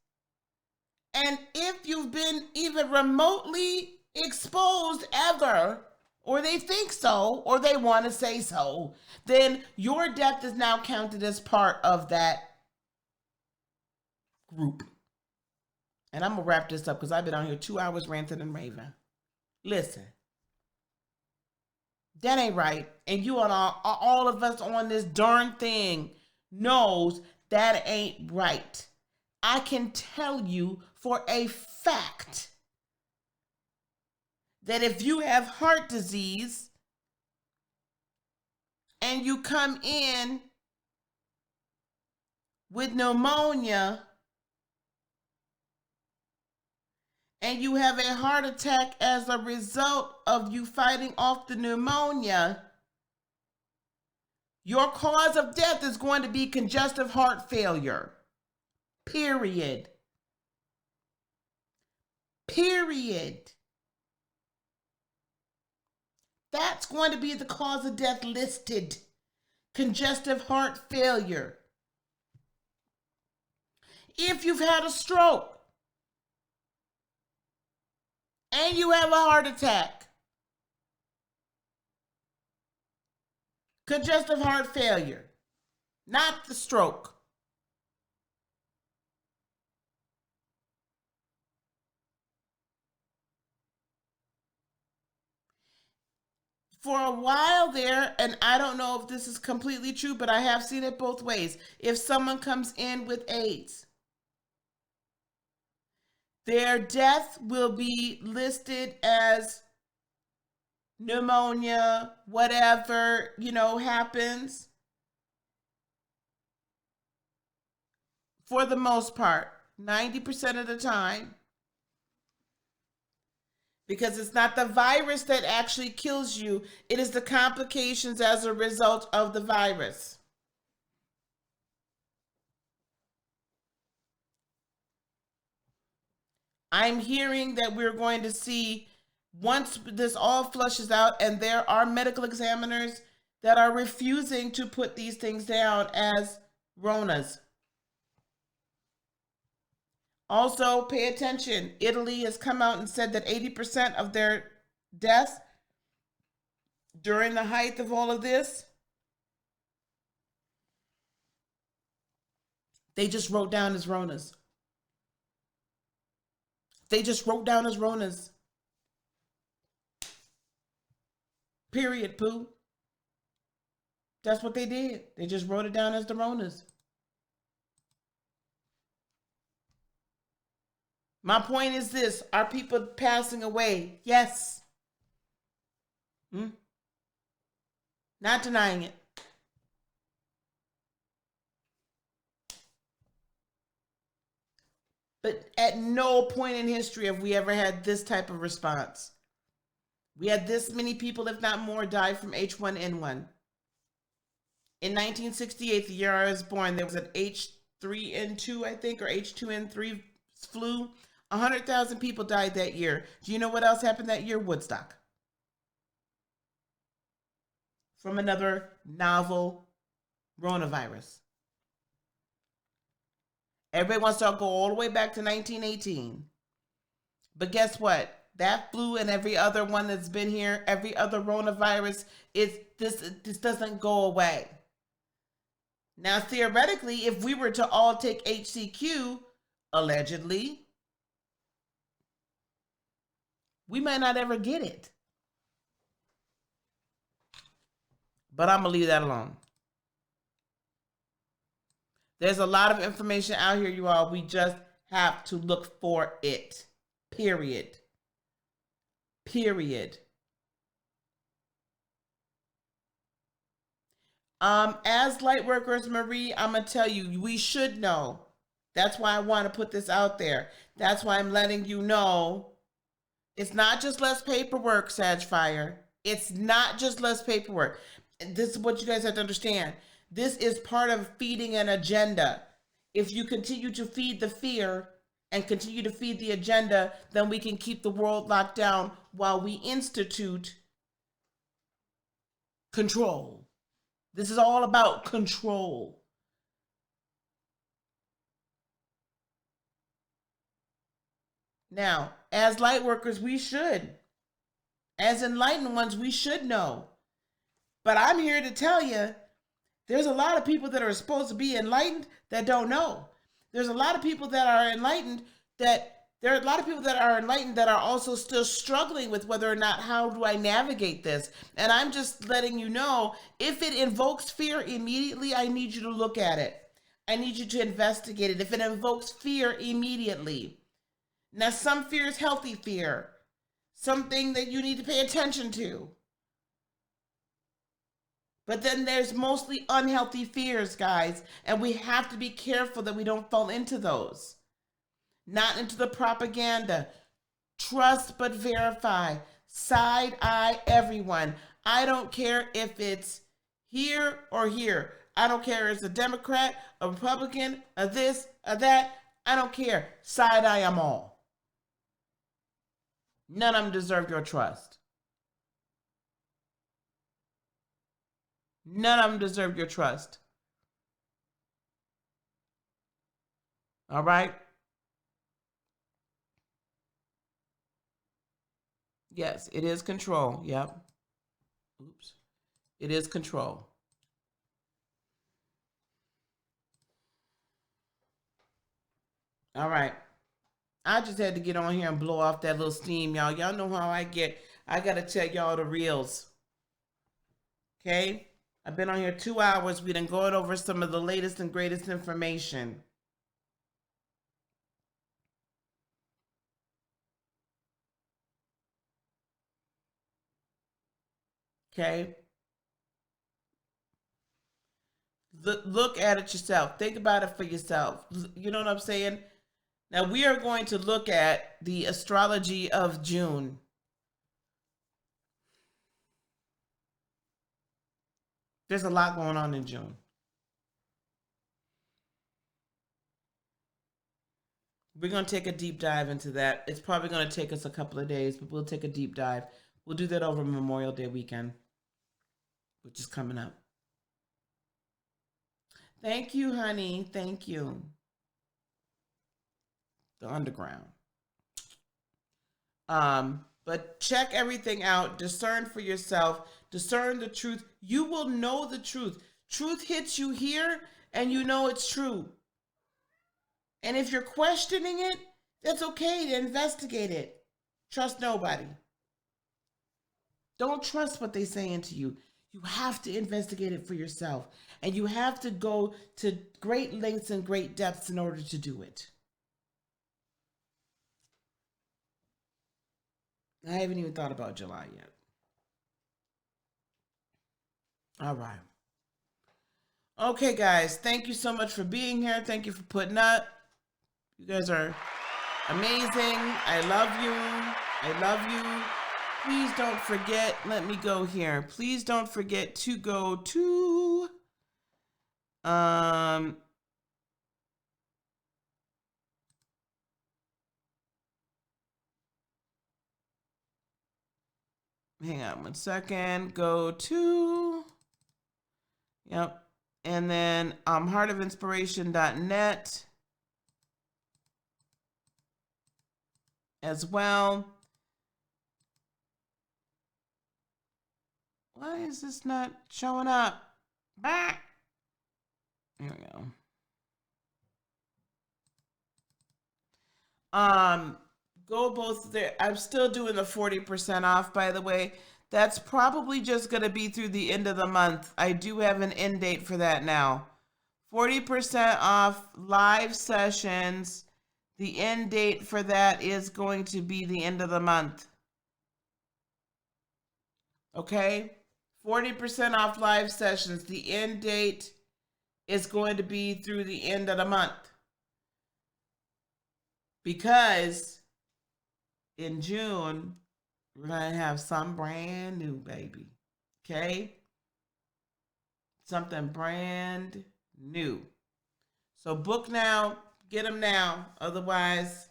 A: and if you've been even remotely exposed ever, or they think so, or they want to say so, then your death is now counted as part of that group. And I'm going to wrap this up because I've been on here 2 hours ranting and raving. Listen, that ain't right. And you and all of us on this darn thing knows that ain't right. I can tell you for a fact that if you have heart disease and you come in with pneumonia and you have a heart attack as a result of you fighting off the pneumonia, your cause of death is going to be congestive heart failure. Period. Period. That's going to be the cause of death listed. Congestive heart failure. If you've had a stroke and you have a heart attack, congestive heart failure, not the stroke. For a while there, and I don't know if this is completely true, but I have seen it both ways. If someone comes in with AIDS, their death will be listed as pneumonia, whatever, happens. For the most part, 90% of the time. Because it's not the virus that actually kills you. It is the complications as a result of the virus. I'm hearing that we're going to see, once this all flushes out, and there are medical examiners that are refusing to put these things down as Ronas. Also, pay attention. Italy has come out and said that 80% of their deaths during the height of all of this, they just wrote down as Ronas. They just wrote down as Ronas. Period, Pooh. That's what they did. They just wrote it down as the Ronas. My point is this: are people passing away? Yes. Not denying it. But at no point in history have we ever had this type of response. We had this many people, if not more, die from H1N1. In 1968, the year I was born, there was an H3N2, I think, or H2N3 flu. 100,000 people died that year. Do you know what else happened that year? Woodstock. From another novel coronavirus. Everybody wants to go all the way back to 1918. But guess what? That flu and every other one that's been here, every other coronavirus, this doesn't go away. Now, theoretically, if we were to all take HCQ, allegedly, we might not ever get it. But I'm going to leave that alone. There's a lot of information out here, you all. We just have to look for it. Period. Period. As light workers, Marie, I'm going to tell you, we should know. That's why I want to put this out there. That's why I'm letting you know. It's not just less paperwork, Sagfire. It's not just less paperwork. This is what you guys have to understand. This is part of feeding an agenda. If you continue to feed the fear and continue to feed the agenda, then we can keep the world locked down while we institute control. This is all about control. Now, as light workers, we should. As enlightened ones, we should know. But I'm here to tell you, there's a lot of people that are supposed to be enlightened that don't know. There's a lot of people that are enlightened that are also still struggling with whether or not, how do I navigate this? And I'm just letting you know, if it invokes fear immediately, I need you to look at it. I need you to investigate it. If it invokes fear immediately. Now, some fear is healthy fear. Something that you need to pay attention to. But then there's mostly unhealthy fears, guys, and we have to be careful that we don't fall into those. Not into the propaganda. Trust but verify. Side eye everyone. I don't care if it's here or here. I don't care if it's a Democrat, a Republican, a this, a that. I don't care. Side eye them all. None of them deserve your trust. None of them deserve your trust. All right? Yes, it is control. Yep. Oops. It is control. All right. I just had to get on here and blow off that little steam, y'all. Y'all know how I get. I got to tell y'all the reels. Okay? I've been on here 2 hours. We done going over some of the latest and greatest information. Okay? Look at it yourself. Think about it for yourself. You know what I'm saying? Now, we are going to look at the astrology of June. There's a lot going on in June. We're going to take a deep dive into that. It's probably going to take us a couple of days, but we'll take a deep dive. We'll do that over Memorial Day weekend, which is coming up. Thank you, honey. Thank you. The underground. But check everything out. Discern for yourself. Discern the truth. You will know the truth. Truth hits you here, and you know it's true. And if you're questioning it, that's okay to investigate it. Trust nobody. Don't trust what they're saying to you. You have to investigate it for yourself. And you have to go to great lengths and great depths in order to do it. I haven't even thought about July yet. All right. Okay, guys. Thank you so much for being here. Thank you for putting up. You guys are amazing. I love you. I love you. Please don't forget. Let me go here. Please don't forget to go to hang on one second. Go to, yep. And then heartofinspiration.net as well. Why is this not showing up? Back. Here we go. Go both there. I'm still doing the 40% off, by the way. That's probably just going to be through the end of the month. I do have an end date for that now. 40% off live sessions. The end date for that is going to be the end of the month. Okay? 40% off live sessions. The end date is going to be through the end of the month. Because in June, we're going to have some brand new, baby. Okay? Something brand new. So book now. Get them now. Otherwise,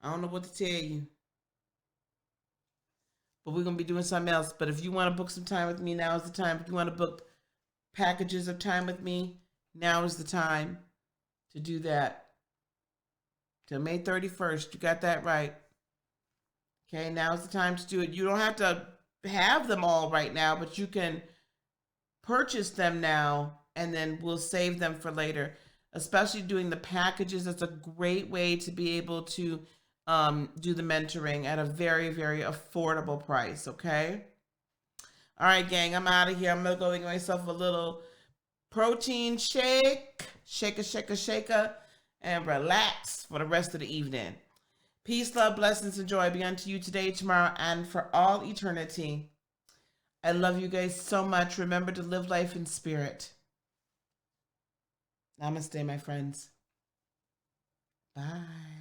A: I don't know what to tell you. But we're going to be doing something else. But if you want to book some time with me, now is the time. If you want to book packages of time with me, now is the time to do that. Till May 31st. You got that right. Okay, now's the time to do it. You don't have to have them all right now, but you can purchase them now, and then we'll save them for later. Especially doing the packages. It's a great way to be able to do the mentoring at a very, very affordable price, okay? All right, gang, I'm out of here. I'm going to go make myself a little protein shake. Shaker, and relax for the rest of the evening. Peace, love, blessings, and joy be unto you today, tomorrow, and for all eternity. I love you guys so much. Remember to live life in spirit. Namaste, my friends. Bye.